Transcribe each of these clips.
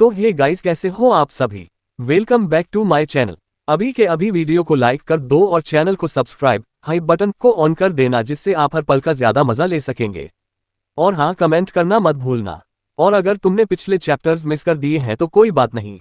तो hey guys, कैसे हो आप सभी। Welcome back to my channel. अभी के अभी वीडियो को लाइक कर दो और चैनल को सब्सक्राइब हाई बटन को ऑन कर देना, जिससे आप हर पल का ज्यादा मजा ले सकेंगे। और हाँ, कमेंट करना मत भूलना। और अगर तुमने पिछले चैप्टर्स मिस कर दिए हैं तो कोई बात नहीं,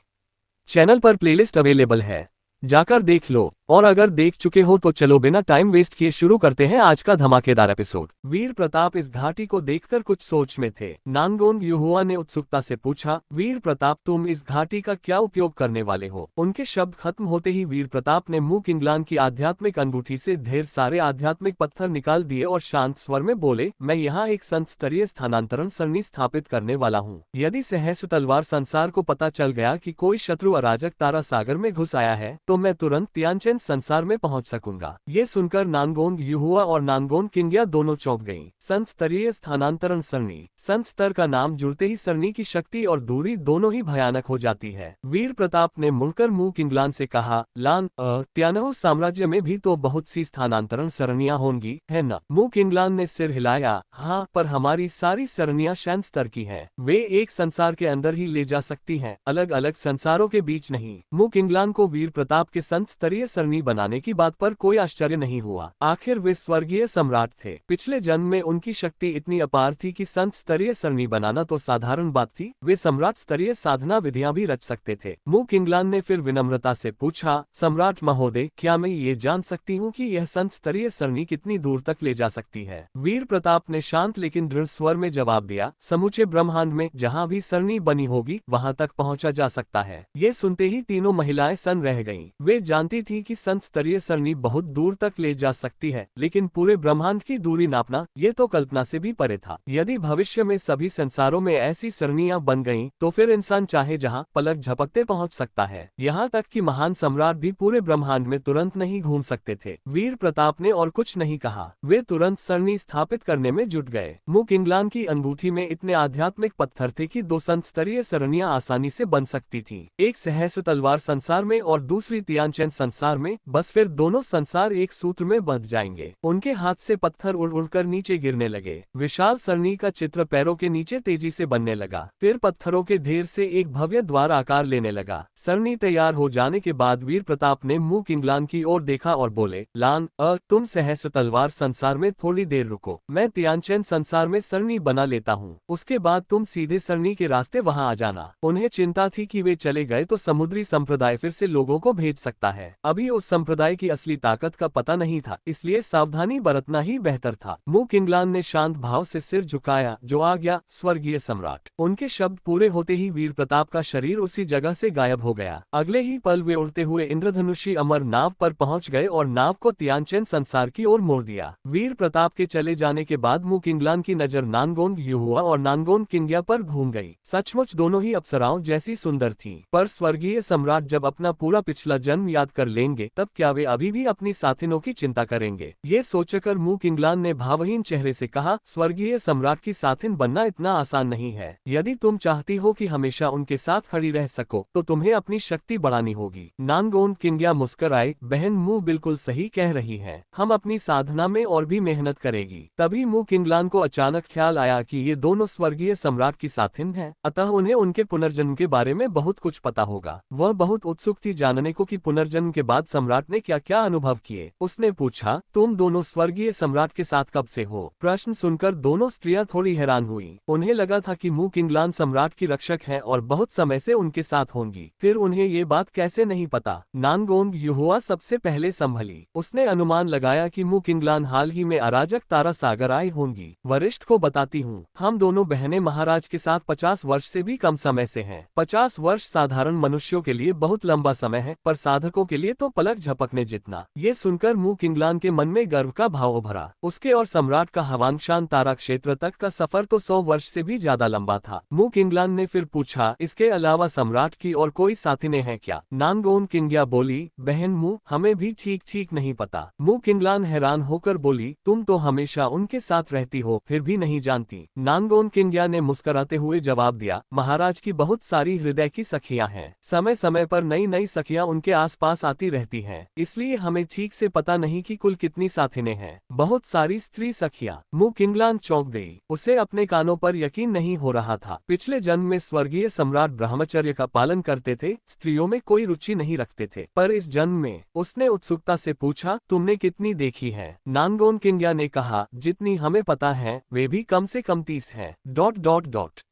चैनल पर प्लेलिस्ट अवेलेबल है, जाकर देख लो। और अगर देख चुके हो तो चलो बिना टाइम वेस्ट किए शुरू करते हैं आज का धमाकेदार एपिसोड। वीर प्रताप इस घाटी को देखकर कुछ सोच में थे। नानगोंड युहुआ ने उत्सुकता से पूछा, वीर प्रताप, तुम इस घाटी का क्या उपयोग करने वाले हो? उनके शब्द खत्म होते ही वीर प्रताप ने मुंह किंगलान की आध्यात्मिक अनुभूति से ढेर सारे आध्यात्मिक पत्थर निकाल दिए और शांत स्वर में बोले, मैं यहाँ एक संत स्तरीय स्थानांतरण सरणी स्थापित करने वाला हूँ। यदि सहस्र तलवार संसार को पता चल गया कि कोई शत्रु अराजक तारा सागर में घुस आया है तो मैं तुरंत तियानचेन संसार में पहुंच सकूंगा। ये सुनकर नानगोंड युहुआ और नानगोंड किंग्या दोनों चौंक गईं। संत स्तरीय स्थानांतरण सरणी। संत स्तर का नाम जुड़ते ही सरणी की शक्ति और दूरी दोनों ही भयानक हो जाती है। वीर प्रताप ने मुड़कर मुंह किंगलान से कहा, लान त्यानहु साम्राज्य में भी तो बहुत सी स्थानांतरण सरणियां होंगी, है न? मुंह किंगलान ने सिर हिलाया, हाँ, पर हमारी सारी सरणियां शैन स्तर की हैं। वे एक संसार के अंदर ही ले जा सकती हैं, अलग अलग संसारों के बीच नहीं। मुंह किंगलान को वीर प्रताप के संत स्तरीय सरणी बनाने की बात पर कोई आश्चर्य नहीं हुआ। आखिर वे स्वर्गीय सम्राट थे। पिछले जन्म में उनकी शक्ति इतनी अपार थी कि संत स्तरीय सरणी बनाना तो साधारण बात थी। वे सम्राट स्तरीय साधना विधियां भी रच सकते थे। मुंह किंगलान ने फिर विनम्रता से पूछा, सम्राट महोदय, क्या मैं ये जान सकती हूँ कि यह संत स्तरीय सरणी कितनी दूर तक ले जा सकती है? वीर प्रताप ने शांत लेकिन दृढ़ स्वर में जवाब दिया, समूचे ब्रह्मांड में जहाँ भी सरणी बनी होगी वहां तक पहुंचा जा सकता है। ये सुनते ही तीनों महिलाएं सन्न रह गईं। वे जानती थी कि संत स्तरीय सरणी बहुत दूर तक ले जा सकती है, लेकिन पूरे ब्रह्मांड की दूरी नापना ये तो कल्पना से भी परे था। यदि भविष्य में सभी संसारों में ऐसी सरणियां बन गईं, तो फिर इंसान चाहे जहां पलक झपकते पहुंच सकता है। यहाँ तक कि महान सम्राट भी पूरे ब्रह्मांड में तुरंत नहीं घूम सकते थे। वीर प्रताप ने और कुछ नहीं कहा, वे तुरंत सरणी स्थापित करने में जुट गए। मुंह किंगलान की अनुभूति में इतने आध्यात्मिक पत्थर थे कि दो संत स्तरीय सरणियां आसानी से बन सकती थी, एक सहस्र तलवार संसार में और दूसरी तियानचेन संसार में। बस फिर दोनों संसार एक सूत्र में बंध जाएंगे। उनके हाथ से पत्थर उड़ उड़कर नीचे गिरने लगे। विशाल सरणी का चित्र पैरों के नीचे तेजी से बनने लगा। फिर पत्थरों के ढेर से एक भव्य द्वार आकार लेने लगा। सरणी तैयार हो जाने के बाद वीर प्रताप ने मुंह किंगलान की ओर देखा और बोले, लान, तुम सहस्र तलवार संसार में थोड़ी देर रुको, मैं तियानचेन संसार में सरणी बना लेता हूँ। उसके बाद तुम सीधे सरणी के रास्ते वहां आ जाना। उन्हें चिंता थी कि वे चले गए तो समुद्री संप्रदाय फिर से लोगों को भेज सकता है। अभी उस संप्रदाय की असली ताकत का पता नहीं था, इसलिए सावधानी बरतना ही बेहतर था। मुंह किंगलान ने शांत भाव से सिर झुकाया, जो आ गया स्वर्गीय सम्राट। उनके शब्द पूरे होते ही वीर प्रताप का शरीर उसी जगह से गायब हो गया। अगले ही पल वे उड़ते हुए इंद्रधनुषी अमर नाव पर पहुंच गए और नाव को तियानचेन संसार की ओर मोड़ दिया। वीर प्रताप के चले जाने के बाद मुंह किंगलान की नजर नानगोंड युहुआ और नानगोंड किंग्या पर घूम गई। सचमुच दोनों ही अप्सराओं जैसी सुंदर थीं। पर स्वर्गीय सम्राट जब अपना पूरा पिछला जन्म याद कर लेंगे तब क्या वे अभी भी अपनी साथिनों की चिंता करेंगे? ये सोचकर मुंह किंगलान ने भावहीन चेहरे से कहा, स्वर्गीय सम्राट की साथिन बनना इतना आसान नहीं है। यदि तुम चाहती हो कि हमेशा उनके साथ खड़ी रह सको तो तुम्हें अपनी शक्ति बढ़ानी होगी। नानगोंड किंग्या मुस्कुराए, बहन मुंह बिल्कुल सही कह रही है, हम अपनी साधना में और भी मेहनत करेगी। तभी मुंह किंगलान को अचानक ख्याल आया कि ये दोनों स्वर्गीय सम्राट की साथिन हैं, अतः उन्हें उनके पुनर्जन्म के बारे में बहुत कुछ पता होगा। वह बहुत उत्सुक थी जानने को कि पुनर्जन्म के बाद सम्राट ने क्या क्या अनुभव किए। उसने पूछा, तुम दोनों स्वर्गीय सम्राट के साथ कब से हो? प्रश्न सुनकर दोनों स्त्रियां थोड़ी हैरान हुई। उन्हें लगा था कि मुंह किंगलान सम्राट की रक्षक है और बहुत समय से उनके साथ होंगी, फिर उन्हें ये बात कैसे नहीं पता? नानगोंड युहुआ सबसे पहले संभली। उसने अनुमान लगाया कि मुंह किंगलान हाल ही में अराजक तारा सागर आई होंगी। वरिष्ठ को बताती हूँ, हम दोनों बहनें महाराज के साथ 50 वर्ष से भी कम समय से हैं। 50 वर्ष साधारण मनुष्यों के लिए बहुत लंबा समय है, पर साधकों के लिए तो पलक झपकने जितना। ये सुनकर मुंह किंगलान के मन में गर्व का भाव उभरा। उसके और सम्राट का हवांशान तारा क्षेत्र तक का सफर तो 100 वर्ष से भी ज्यादा लंबा था। मुंह किंगलान ने फिर पूछा, इसके अलावा सम्राट की और कोई साथिनें हैं क्या? नानगोंड किंग्या बोली, बहन मुंह, हमें भी ठीक ठीक नहीं पता। मुंह किंगलान हैरान होकर बोली, तुम तो हमेशा उनके साथ रहती हो, फिर भी नहीं जानती? नानगोंड किंग्या ने मुस्कुराते हुए जवाब दिया, महाराज की बहुत सारी हृदय की सखियां हैं। समय समय पर नई नई सखियां उनके आसपास आती रहती रहती हैं, इसलिए हमें ठीक से पता नहीं कि कुल कितनी साथिनें हैं। बहुत सारी स्त्री सखियां। मुंह किंगलान चौंक गई। उसे अपने कानों पर यकीन नहीं हो रहा था। पिछले जन्म में स्वर्गीय सम्राट ब्रह्मचर्य का पालन करते थे, स्त्रियों में कोई रुचि नहीं रखते थे, पर इस जन्म में उसने उत्सुकता से पूछा, तुमने कितनी देखी है? नानगोन किंग्या ने कहा, जितनी हमें पता है वे भी कम से कम 30 हैं। ...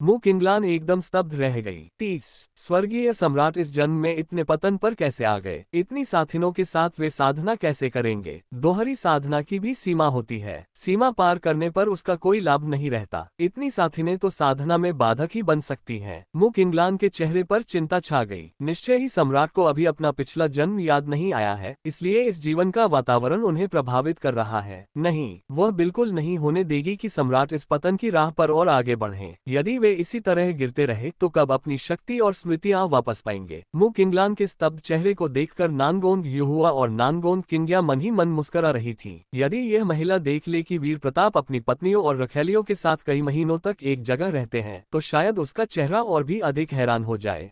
मुंह किंगलान एकदम स्तब्ध रह गई। 30? स्वर्गीय सम्राट इस जन्म में इतने पतन पर कैसे आ गए? इतनी साथिनों के साथ वे साधना कैसे करेंगे? दोहरी साधना की भी सीमा होती है, सीमा पार करने पर उसका कोई लाभ नहीं रहता। इतनी साथिनें तो साधना में बाधक ही बन सकती हैं। मुंह किंगलान के चेहरे पर चिंता छा गई। निश्चय ही सम्राट को अभी अपना पिछला जन्म याद नहीं आया है, इसलिए इस जीवन का वातावरण उन्हें प्रभावित कर रहा है। नहीं, वह बिल्कुल नहीं होने देगी कि सम्राट इस पतन की राह पर और आगे बढ़े। यदि वे इसी तरह गिरते रहे तो कब अपनी शक्ति और स्मृतियां वापस पाएंगे? मुंह किंगलान के स्तब्ध चेहरे को देखकर नानगोन युहुआ और नानगोन किंग्या मन ही मन मुस्कुरा रही थी। यदि यह महिला देख ले कि वीर प्रताप अपनी पत्नियों और रखैलियों के साथ कई महीनों तक एक जगह रहते हैं, तो शायद उसका चेहरा और भी अधिक हैरान हो जाए। ...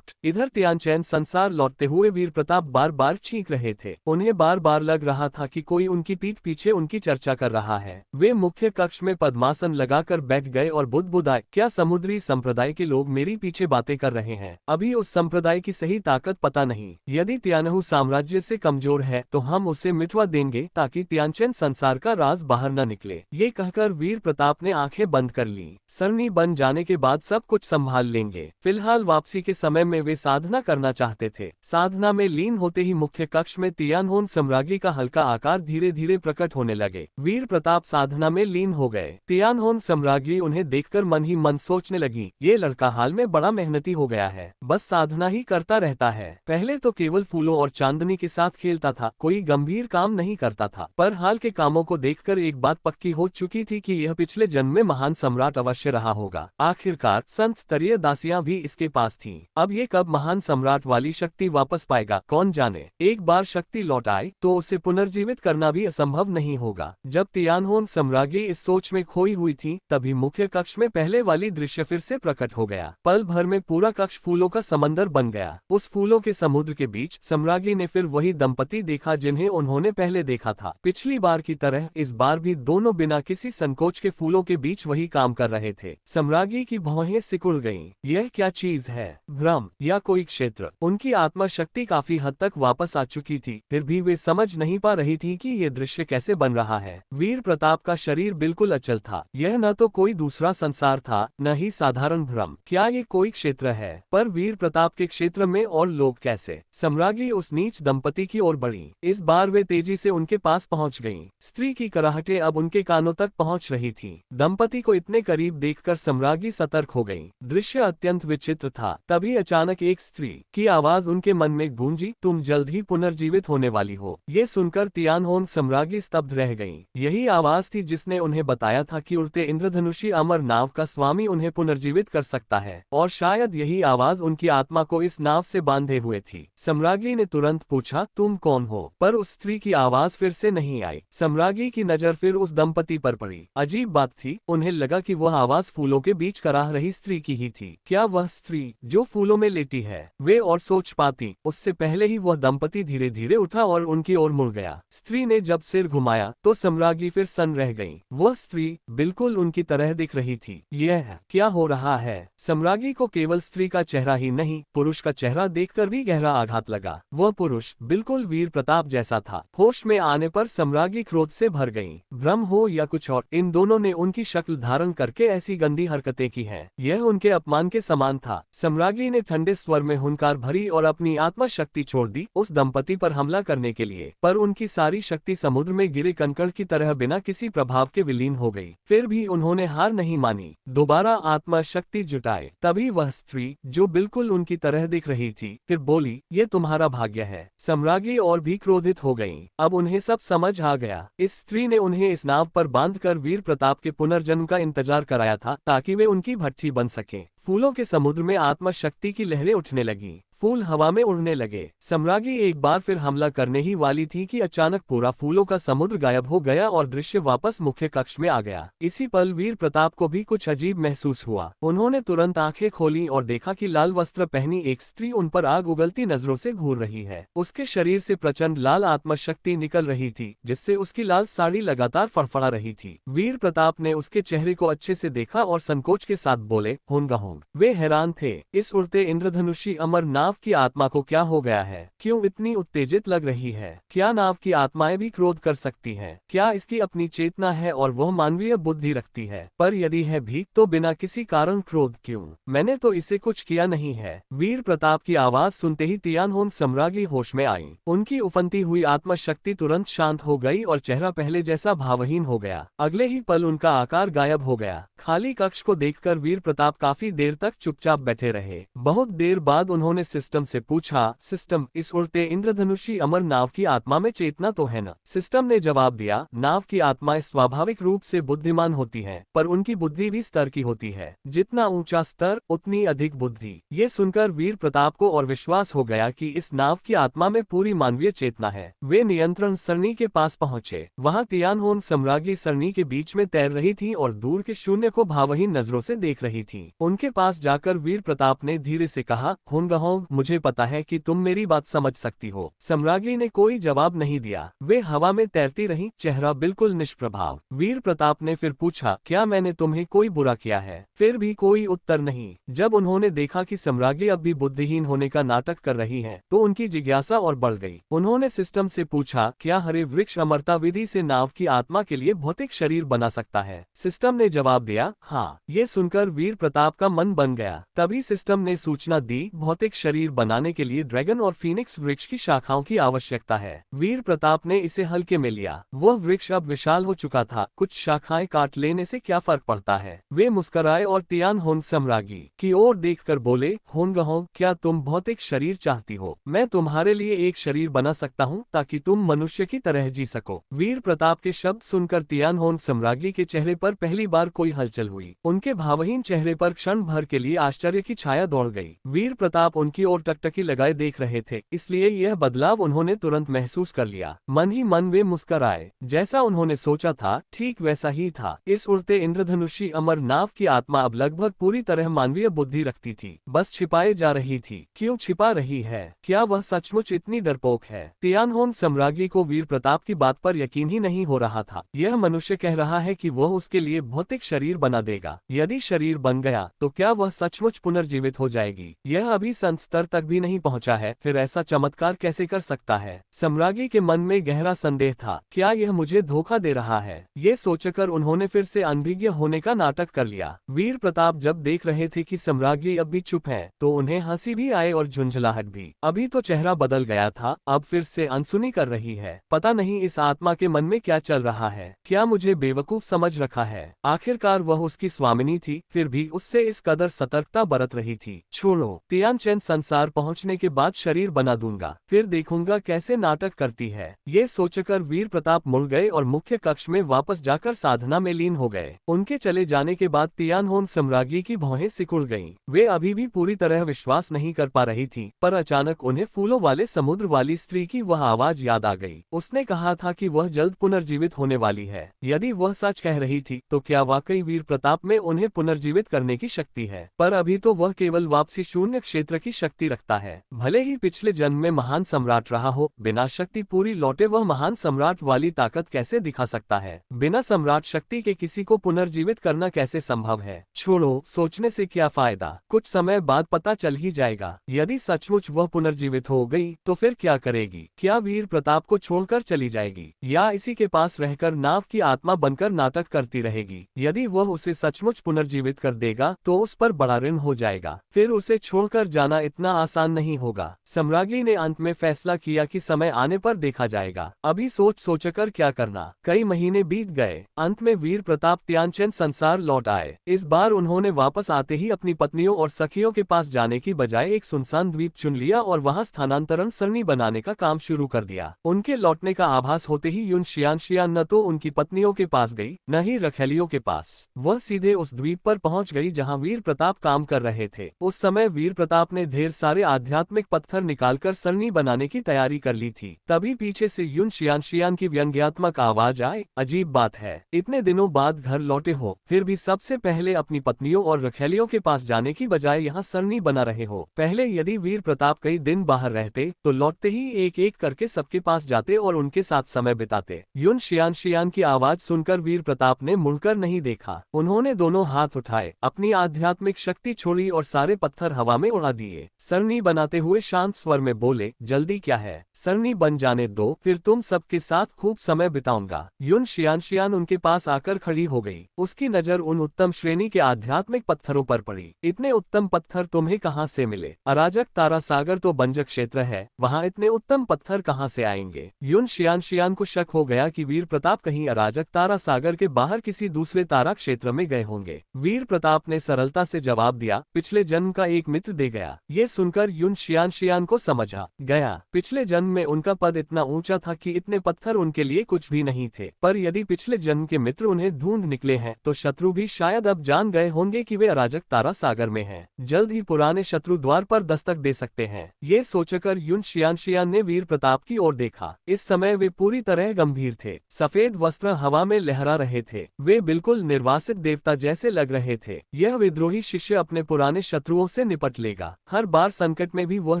इधर तियानचैन संसार लौटते हुए वीर प्रताप बार बार चीख रहे थे। उन्हें बार बार लग रहा था कि कोई उनकी पीठ पीछे उनकी चर्चा कर रहा है। वे मुख्य कक्ष में पद्मासन लगाकर बैठ गए और बुदबुदाए, क्या समुद्री संप्रदाय के लोग मेरी पीछे बातें कर रहे हैं? अभी उस संप्रदाय की सही ताकत पता नहीं। यदि तियानहु साम्राज्य से कमजोर है तो हम उसे मिटवा देंगे ताकि तियानचैन संसार का राज बाहर न निकले। ये कहकर वीर प्रताप ने आंखें बंद कर ली। सरनी बन जाने के बाद सब कुछ संभाल लेंगे। फिलहाल वापसी के समय में वे साधना करना चाहते थे। साधना में लीन होते ही मुख्य कक्ष में तियानहोन सम्राज्ञी का हल्का आकार धीरे धीरे प्रकट होने लगे। वीर प्रताप साधना में लीन हो गए। तियानहोन सम्राज्ञी उन्हें देखकर मन ही मन सोचने लगी, ये लड़का हाल में बड़ा मेहनती हो गया है, बस साधना ही करता रहता है। पहले तो केवल फूलों और चांदनी के साथ खेलता था, कोई गंभीर काम नहीं करता था, पर हाल के कामों को देखकर एक बात पक्की हो चुकी थी कि यह पिछले जन्म में महान सम्राट अवश्य रहा होगा। आखिरकार संत स्तरीय दासियां भी इसके पास थीं। अब ये कब महान सम्राट वाली शक्ति वापस पाएगा, कौन जाने। एक बार शक्ति लौट आए तो उसे पुनर्जीवित करना भी असंभव नहीं होगा। जब तियानहोन सम्राज्ञी इस सोच में खोई हुई थी, तभी मुख्य कक्ष में पहले वाली दृश्य फिर से प्रकट हो गया। पल भर में पूरा कक्ष फूलों का समंदर बन गया। उस फूलों के समुद्र के बीच सम्राज्ञी ने फिर वही दंपति देखा जिन्हें उन्होंने पहले देखा था। पिछली बार की तरह इस बार भी दोनों बिना किसी संकोच के फूलों के बीच वही काम कर रहे थे। सम्राज्ञी की भौहें सिकुड़ गईं। यह क्या चीज है? भ्रम या कोई क्षेत्र? उनकी आत्मा शक्ति काफी हद तक वापस आ चुकी थी, फिर भी वे समझ नहीं पा रही थी कि ये दृश्य कैसे बन रहा है। वीर प्रताप का शरीर बिल्कुल अचल था। यह न तो कोई दूसरा संसार था, न ही साधारण भ्रम। क्या ये कोई क्षेत्र है? पर वीर प्रताप के क्षेत्र में और लोग कैसे? सम्राज्ञी उस नीच दंपति की ओर बढ़ी। इस बार वे तेजी से उनके पास पहुंच गईं। स्त्री की कराहटें अब उनके कानों तक पहुंच रही थीं। दंपति को इतने करीब देखकर सम्राज्ञी सतर्क हो गईं। दृश्य अत्यंत विचित्र था। तभी अचानक एक स्त्री की आवाज उनके मन में गूंजी, तुम जल्द ही पुनर्जीवित होने वाली हो। ये सुनकर तियानहोन सम्राज्ञी स्तब्ध रह गईं। यही आवाज थी जिसने उन्हें बताया था कि उड़ते इंद्रधनुषी अमर नाव का स्वामी उन्हें पुनर्जीवित कर सकता है, और शायद यही आवाज उनकी आत्मा को इस नाव से बांधे हुए थी। सम्राज्ञी ने तुरंत पूछा, तुम कौन हो? पर उस स्त्री की आवाज फिर से नहीं आई। सम्राज्ञी की नजर फिर उस दंपति पर पड़ी। अजीब बात थी, उन्हें लगा कि वह आवाज फूलों के बीच कराह रही स्त्री की ही थी। क्या वह स्त्री जो फूलों में लेटी है? वे और सोच पाती, उससे पहले ही वह दंपति धीरे धीरे उठा और उनकी ओर मुड़ गया। स्त्री ने जब सिर घुमाया तो सम्राज्ञी फिर सन्न रह गई। वह स्त्री बिल्कुल उनकी तरह दिख रही थी। यह क्या हो रहा है? सम्राज्ञी को केवल स्त्री का चेहरा ही नहीं, पुरुष का चेहरा देखकर भी गहरा आघात लगा। वह पुरुष बिल्कुल वीर प्रताप जैसा था। होश में आने पर सम्राज्ञी क्रोध से भर गईं। भ्रम हो या कुछ और, इन दोनों ने उनकी शक्ल धारण करके ऐसी गंदी हरकतें की हैं। यह उनके अपमान के समान था। सम्राज्ञी ने ठंडे स्वर में हुंकार भरी और अपनी आत्मा शक्ति छोड़ दी उस दंपति पर हमला करने के लिए, पर उनकी सारी शक्ति समुद्र में गिरे कंकड़ की तरह बिना किसी प्रभाव के विलीन हो गई। फिर भी उन्होंने हार नहीं मानी, दोबारा आत्मा शक्ति जुटाए। तभी वह स्त्री जो बिल्कुल उनकी तरह दिख रही थी फिर बोली, ये तुम्हारा भाग्य है। सम्राज्ञी और भी क्रोधित हो गईं। अब उन्हें सब समझ आ गया। इस स्त्री ने उन्हें इस नाव पर बांधकर वीर प्रताप के पुनर्जन्म का इंतजार कराया था ताकि वे उनकी भट्ठी बन सकें। फूलों के समुद्र में आत्मा शक्ति की लहरें उठने लगीं। फूल हवा में उड़ने लगे। सम्राज्ञी एक बार फिर हमला करने ही वाली थी कि अचानक पूरा फूलों का समुद्र गायब हो गया और दृश्य वापस मुख्य कक्ष में आ गया। इसी पल वीर प्रताप को भी कुछ अजीब महसूस हुआ। उन्होंने तुरंत आंखें खोली और देखा कि लाल वस्त्र पहनी एक स्त्री उन पर आग उगलती नजरों से घूर रही है। उसके शरीर से प्रचंड लाल आत्मा शक्ति निकल रही थी, जिससे उसकी लाल साड़ी लगातार फड़फड़ा रही थी। वीर प्रताप ने उसके चेहरे को अच्छे से देखा और संकोच के साथ बोले, होंगा होंग। वे हैरान थे। इस उड़ते इंद्रधनुषी अमर नाव की आत्मा को क्या हो गया है? क्यों इतनी उत्तेजित लग रही है? क्या नाव की आत्माएं भी क्रोध कर सकती हैं? क्या इसकी अपनी चेतना है और वह मानवीय बुद्धि रखती है? पर यदि है भी तो बिना किसी कारण क्रोध क्यों? मैंने तो इसे कुछ किया नहीं है। वीर प्रताप की आवाज सुनते ही तियानहोन सम्राज्ञी होश में आई। उनकी उफनती हुई आत्मा शक्ति तुरंत शांत हो गई और चेहरा पहले जैसा भावहीन हो गया। अगले ही पल उनका आकार गायब हो गया। खाली कक्ष को देखकर वीर प्रताप काफी देर तक चुपचाप बैठे रहे। बहुत देर बाद उन्होंने सिस्टम से पूछा, सिस्टम, इस उड़ते इंद्रधनुषी अमर नाव की आत्मा में चेतना तो है न? सिस्टम ने जवाब दिया, नाव की आत्माएं स्वाभाविक रूप से बुद्धिमान होती हैं, पर उनकी बुद्धि भी स्तर की होती है। जितना ऊंचा स्तर उतनी अधिक बुद्धि। ये सुनकर वीर प्रताप को और विश्वास हो गया कि इस नाव की आत्मा में पूरी मानवीय चेतना है। वे नियंत्रण सरणी के पास पहुंचे। वहां तियानहोन सम्राज्ञी सरणी के बीच में तैर रही थी और दूर के शून्य को भावहीन नजरों से देख रही थी। उनके पास जाकर वीर प्रताप ने धीरे से कहा, होंगहोंग, मुझे पता है कि तुम मेरी बात समझ सकती हो। सम्राज्ञी ने कोई जवाब नहीं दिया। वे हवा में तैरती रहीं, चेहरा बिल्कुल निष्प्रभाव। वीर प्रताप ने फिर पूछा, क्या मैंने तुम्हें कोई बुरा किया है? फिर भी कोई उत्तर नहीं। जब उन्होंने देखा कि सम्राज्ञी अब भी बुद्धिहीन होने का नाटक कर रही है, तो उनकी जिज्ञासा और बढ़ गई। उन्होंने सिस्टम से पूछा, क्या हरे वृक्ष अमरता विधि से नाव की आत्मा के लिए भौतिक शरीर बना सकता है? सिस्टम ने जवाब दिया, हाँ। ये सुनकर वीर प्रताप का मन बन गया। तभी सिस्टम ने सूचना दी, भौतिक शरीर बनाने के लिए ड्रैगन और फीनिक्स वृक्ष की शाखाओं की आवश्यकता है। वीर प्रताप ने इसे हल्के में लिया। वह वृक्ष अब विशाल हो चुका था। कुछ शाखाएं काट लेने से क्या फर्क पड़ता है? वे मुस्कुराए और तियानहोन सम्राज्ञी की ओर देखकर बोले, होंगहोंग, क्या तुम भौतिक शरीर चाहती हो? मैं तुम्हारे लिए एक शरीर बना सकता हूँ ताकि तुम मनुष्य की तरह जी सको। वीर प्रताप के शब्द सुनकर तियानहोन सम्राज्ञी के चेहरे पर पहली बार कोई हलचल हुई। उनके भावहीन चेहरे पर क्षण भर के लिए आश्चर्य की छाया दौड़ गई। वीर प्रताप उनकी ओर टकटकी लगाए देख रहे थे, इसलिए यह बदलाव उन्होंने तुरंत महसूस कर लिया। मन ही मन वे मुस्कुराए। जैसा उन्होंने सोचा था ठीक वैसा ही था। इस उड़ते इंद्रधनुषी अमर नाव की आत्मा अब लगभग पूरी तरह मानवीय बुद्धि रखती थी, बस छिपाए जा रही थी। क्यों छिपा रही है? क्या वह सचमुच इतनी डरपोक है? तियानहोन सम्राज्ञी को वीर प्रताप की बात पर यकीन ही नहीं हो रहा था। यह मनुष्य कह रहा है कि वह उसके लिए भौतिक शरीर बना देगा। यदि शरीर बन गया तो क्या वह सचमुच पुनर्जीवित हो जाएगी? यह अभी संत स्तर तक भी नहीं पहुंचा है, फिर ऐसा चमत्कार कैसे कर सकता है? सम्राज्ञी के मन में गहरा संदेह था, क्या यह मुझे धोखा दे रहा है? ये सोचकर उन्होंने फिर से अनभिज्ञ होने का नाटक कर लिया। वीर प्रताप जब देख रहे थे कि सम्राज्ञी अब भी चुप है, तो उन्हें हंसी भी आए और झुंझलाहट भी। अभी तो चेहरा बदल गया था, अब फिर से अनसुनी कर रही है। पता नहीं इस आत्मा के मन में क्या चल रहा है। क्या मुझे बेवकूफ समझ रखा है? आखिरकार वह उसकी स्वामिनी थी, फिर भी उससे इस कदर सतर्कता बरत रही थी। छोड़ो, तियानचेन संसार पहुंचने के बाद शरीर बना दूंगा, फिर देखूंगा कैसे नाटक करती है। ये सोचकर वीर प्रताप मुड़ गए और मुख्य कक्ष में वापस जाकर साधना में लीन हो गए। उनके चले जाने के बाद तियानहोन सम्राज्ञी की भौहें सिकुड़ गईं। वे अभी भी पूरी तरह विश्वास नहीं कर पा रही थी, पर अचानक उन्हें फूलों वाले समुद्र वाली स्त्री की वह आवाज याद आ गई। उसने कहा था कि वह जल्द पुनर्जीवित होने वाली है। यदि वह सच कह रही थी तो क्या वाकई वीर प्रताप में उन्हें पुनर्जीवित करने की शक्ति है? पर अभी तो वह केवल वापसी शून्य क्षेत्र की शक्ति रखता है। भले ही पिछले जन्म में महान सम्राट रहा हो, बिना शक्ति पूरी लौटे वह महान सम्राट वाली ताकत कैसे दिखा सकता है? बिना सम्राट शक्ति के किसी को पुनर्जीवित करना कैसे संभव है? छोड़ो, सोचने से क्या फायदा, कुछ समय बाद पता चल ही जाएगा। यदि सचमुच वह पुनर्जीवित हो गई तो फिर क्या करेगी? क्या वीर प्रताप को छोड़कर चली जाएगी, या इसी के पास रहकर नाव की आत्मा बनकर नाटक करती रहेगी? यदि वह उसे सचमुच पुनर्जीवित कर देगा तो उस पर बड़ा ऋण हो जाएगा। फिर फिर उसे छोड़कर जाना इतना आसान नहीं होगा। सम्राज्ञी ने अंत में फैसला किया कि समय आने पर देखा जाएगा, अभी सोच सोचकर क्या करना। कई महीने बीत गए। अंत में वीर प्रताप त्यानचंद संसार लौट आए। इस बार उन्होंने वापस आते ही अपनी पत्नियों और सखियों के पास जाने की बजाय एक सुनसान द्वीप चुन लिया और वहां स्थानांतरण सरणी बनाने का काम शुरू कर दिया। उनके लौटने का आभास होते ही युन शियान न तो उनकी पत्नियों के पास गई, न ही रखैलियों के पास। वह सीधे उस द्वीप पर पहुंच गई जहां वीर प्रताप काम कर रहे थे। उस समय वीर प्रताप ने ढेर सारे आध्यात्मिक पत्थर निकालकर सरणी बनाने की तैयारी कर ली थी। तभी पीछे से युन शियान की व्यंग्यात्मक आवाज आए, अजीब बात है, इतने दिनों बाद घर लौटे हो, फिर भी सबसे पहले अपनी पत्नियों और रखैलियों के पास जाने की बजाय यहाँ सरणी बना रहे हो। पहले यदि वीर प्रताप कई दिन बाहर रहते तो लौटते ही एक एक करके सबके पास जाते और उनके साथ समय बिताते। युन शियान की आवाज सुनकर वीर प्रताप ने मुड़कर नहीं देखा। उन्होंने दोनों हाथ उठाए, अपनी आध्यात्मिक शक्ति छोड़ी और सारे पत्थर हवा में उड़ा दिए। सरणी बनाते हुए शांत स्वर में बोले, जल्दी क्या है, सरणी बन जाने दो, फिर तुम सबके साथ खूब समय बिताऊंगा। युन शियान उनके पास आकर खड़ी हो गई। उसकी नजर उन उत्तम श्रेणी के आध्यात्मिक पत्थरों पर पड़ी। इतने उत्तम पत्थर तुम्हें कहाँ से मिले? अराजक तारा सागर तो बंजर क्षेत्र है, वहाँ इतने उत्तम पत्थर कहाँ से आएंगे? युन शियान को शक हो गया कि वीर प्रताप कहीं अराजक तारा सागर के बाहर किसी दूसरे तारा क्षेत्र में गए होंगे। वीर प्रताप ने सरलता से जवाब दिया, पिछले जन्म का एक मित्र दे गया। ये सुनकर युन शियान को समझा गया, पिछले जन्म में उनका पद इतना ऊंचा था कि इतने पत्थर उनके लिए कुछ भी नहीं थे। पर यदि पिछले जन्म के मित्र उन्हें ढूंढ निकले हैं तो शत्रु भी शायद अब जान गए होंगे कि वे अराजक तारा सागर में हैं। जल्द ही पुराने शत्रु द्वार पर दस्तक दे सकते हैं। ये सोचकर युन शियान ने वीर प्रताप की ओर देखा। इस समय वे पूरी तरह गंभीर थे। सफेद वस्त्र हवा में लहरा रहे थे। वे बिल्कुल निर्वासित देवता जैसे लग रहे थे। यह विद्रोही शिष्य अपने पुराने शत्रुओं से निपट लेगा। हर बार संकट में भी वह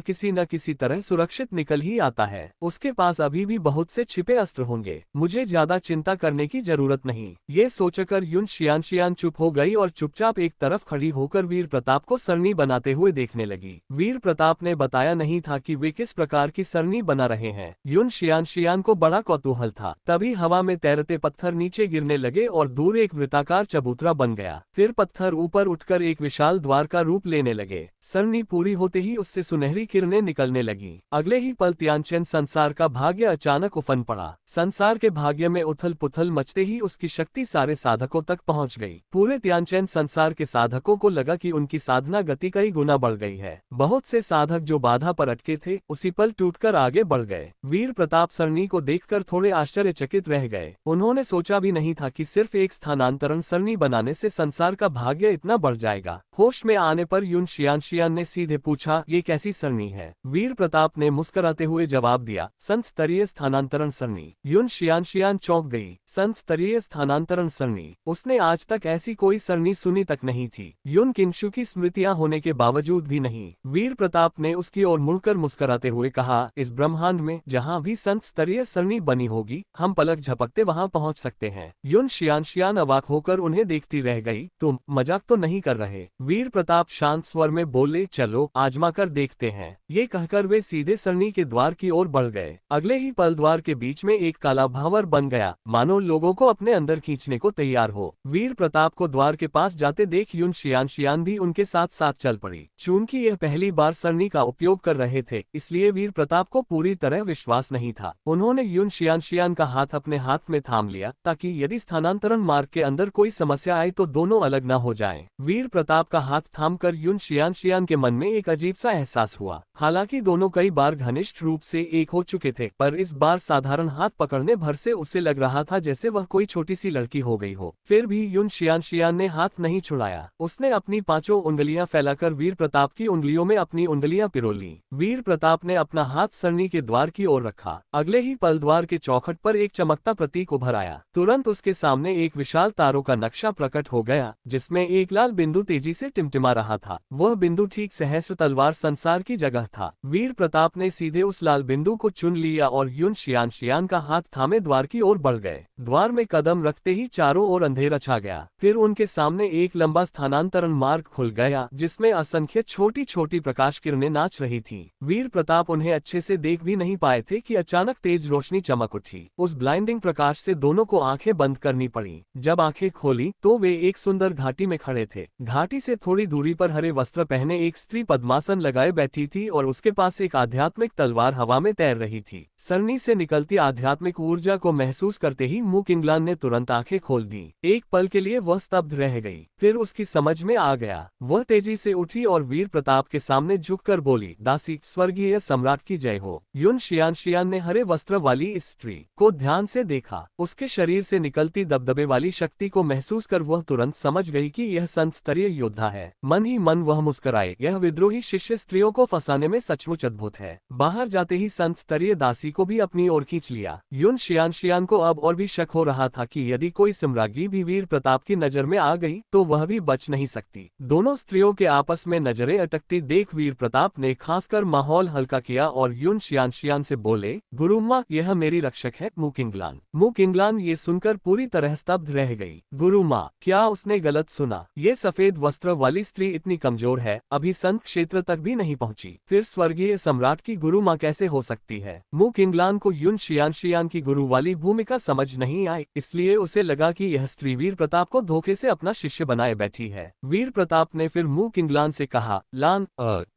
किसी न किसी तरह सुरक्षित निकल ही आता है। उसके पास अभी भी बहुत से छिपे अस्त्र होंगे। मुझे ज्यादा चिंता करने की जरूरत नहीं। ये सोचकर युन शियान चुप हो गई और चुपचाप एक तरफ खड़ी होकर वीर प्रताप को सरणी बनाते हुए देखने लगी। वीर प्रताप ने बताया नहीं था कि वे किस प्रकार की सरणी बना रहे हैं। युन शियान को बड़ा कौतूहल था। तभी हवा में तैरते पत्थर नीचे गिरने लगे और दूर एक वृत्ताकार चबूतरा बन गया। फिर पत्थर ऊपर उठकर एक विशाल द्वार का रूप लेने लगे। सरणी पूरी होते ही उससे सुनहरी किरणें निकलने लगी। अगले ही पल त्यानचंद संसार का भाग्य अचानक उफन पड़ा। संसार के भाग्य में उथल पुथल मचते ही उसकी शक्ति सारे साधकों तक पहुंच गई। पूरे त्यानचंद संसार के साधकों को लगा कि उनकी साधना गति कई गुना बढ़ गई है। बहुत से साधक जो बाधा पर अटके थे उसी पल टूटकर आगे बढ़ गए। वीर प्रताप सरणी को देखकर थोड़े आश्चर्यचकित रह गए। उन्होंने सोचा भी नहीं था कि सिर्फ एक स्थानांतरण सरणी बनाने से संसार का भाग्य इतना बढ़ जाएगा। होश में आने पर युन शियान ने सीधे पूछा, ये कैसी सरणी है? वीर प्रताप ने मुस्कुराते हुए जवाब दिया, संत स्तरीय स्थानांतरण सरणी। युन शियान चौंक गई। संत स्तरीय स्थानांतरण सरणी? उसने आज तक ऐसी कोई सरणी सुनी तक नहीं थी। युन किंशु की स्मृतियां होने के बावजूद भी नहीं। वीर प्रताप ने उसकी ओर मुड़कर मुस्कुराते हुए कहा, इस ब्रह्मांड में जहां भी संत स्तरीय सरणी बनी होगी हम पलक झपकते वहां पहुंच सकते हैं। युन शियान अवाक होकर उन्हें देखती रह गई। तुम मजाक तो नहीं कर रहे? वीर प्रताप शांत स्वर में बोले, चलो आजमा कर देखते हैं। ये कहकर वे सीधे सरणी के द्वार की ओर बढ़ गए। अगले ही पल द्वार के बीच में एक काला भावर बन गया, मानो लोगों को अपने अंदर खींचने को तैयार हो। वीर प्रताप को द्वार के पास जाते देख युन शियान भी उनके साथ साथ चल पड़ी। चूंकि यह पहली बार सरणी का उपयोग कर रहे थे इसलिए वीर प्रताप को पूरी तरह विश्वास नहीं था। उन्होंने युन शियान का हाथ अपने हाथ में थाम लिया ताकि यदि स्थानांतरण मार्ग के अंदर कोई समस्या आए तो दोनों अलग न हो जाएं। वीर प्रताप का हाथ थामकर युन शियान के मन में एक अजीब सा एहसास हुआ। हालांकि दोनों कई बार घनिष्ठ रूप से एक हो चुके थे, पर इस बार साधारण हाथ पकड़ने भर से उसे लग रहा था जैसे वह कोई छोटी सी लड़की हो गई हो। फिर भी युन शियान ने हाथ नहीं छुड़ाया। उसने अपनी पांचों उंगलियां फैलाकर वीर प्रताप की उंगलियों में अपनी उंगलियां पिरो ली। वीर प्रताप ने अपना हाथ सरणी के द्वार की ओर रखा। अगले ही पल द्वार के चौखट पर एक चमकता प्रतीक उभर आया। तुरंत उसके सामने एक विशाल तारों का नक्शा प्रकट हो गया जिसमें एक लाल बिंदु तेजी से टिमटिमा रहा था। वह बिंदु ठीक सहस्त्र तलवार संसार की जगह था। वीर प्रताप ने सीधे उस लाल बिंदु को चुन लिया और युन शियान का हाथ थामे द्वार की ओर बढ़ गए। द्वार में कदम रखते ही चारों ओर अंधेरा छा गया। फिर उनके सामने एक लंबा स्थानांतरण मार्ग खुल गया जिसमें असंख्य छोटी छोटी प्रकाश किरणें नाच रही थीं। वीर प्रताप उन्हें अच्छे से देख भी नहीं पाए थे कि अचानक तेज रोशनी चमक उठी। उस ब्लाइंडिंग प्रकाश से दोनों को आंखें बंद करनी पड़ी। जब आंखें खोली तो वे एक सुंदर घाटी में खड़े थे। घाटी से थोड़ी दूरी पर हरे वस्त्र पहने एक स्त्री पद्मासन लगाए बैठी थी और उसके पास एक आध्यात्मिक तलवार हवा में तैर रही थी। सरनी से निकलती आध्यात्मिक ऊर्जा को महसूस करते ही मुंह किंगलान ने तुरंत आंखें खोल दी। एक पल के लिए वह स्तब्ध रह गई, फिर उसकी समझ में आ गया। वह तेजी से उठी और वीर प्रताप के सामने झुककर बोली, दासी, स्वर्गीय सम्राट की जय हो। युन शियान ने हरे वस्त्र वाली इस स्त्री को ध्यान से देखा। उसके शरीर से निकलती दबदबे वाली शक्ति को महसूस कर वह तुरंत समझ गई कि यह संत स्तरीय योद्धा है। मन ही मन वह मुस्कुराए। यह विद्रोही शिष्य स्त्रियों को फंसाने में सचमुच अद्भुत है। बाहर जाते ही संत स्तरीय दासी को भी अपनी ओर खींच लिया। युन शियान को अब और भी शक हो रहा था कि यदि कोई सम्राज्ञी भी वीर प्रताप की नजर में आ गई तो वह भी बच नहीं सकती। दोनों स्त्रियों के आपस में नजरें अटकती देख वीर प्रताप ने खासकर माहौल हल्का किया और युन शियान से बोले, गुरुम्मा, यह मेरी रक्षक है मुंह किंगलान। मुंह किंगलान ये सुनकर पूरी तरह स्तब्ध रह गई। गुरुम्मा, क्या उसने गलत सुना? ये सफेद वस्त्र वाली स्त्री इतनी कमजोर है, अभी संत क्षेत्र तक भी नहीं पहुंची, फिर स्वर्गीय सम्राट की गुरुम्मा कैसे हो सकती है? मुंह किंगलान को युन शियान की गुरु वाली भूमिका समझ नहीं आई, इसलिए उसे लगा कि यह स्त्री वीर प्रताप को धोखे से अपना शिष्य बनाए बैठी है। वीर प्रताप ने फिर मुंह किंगलान से कहा, लान,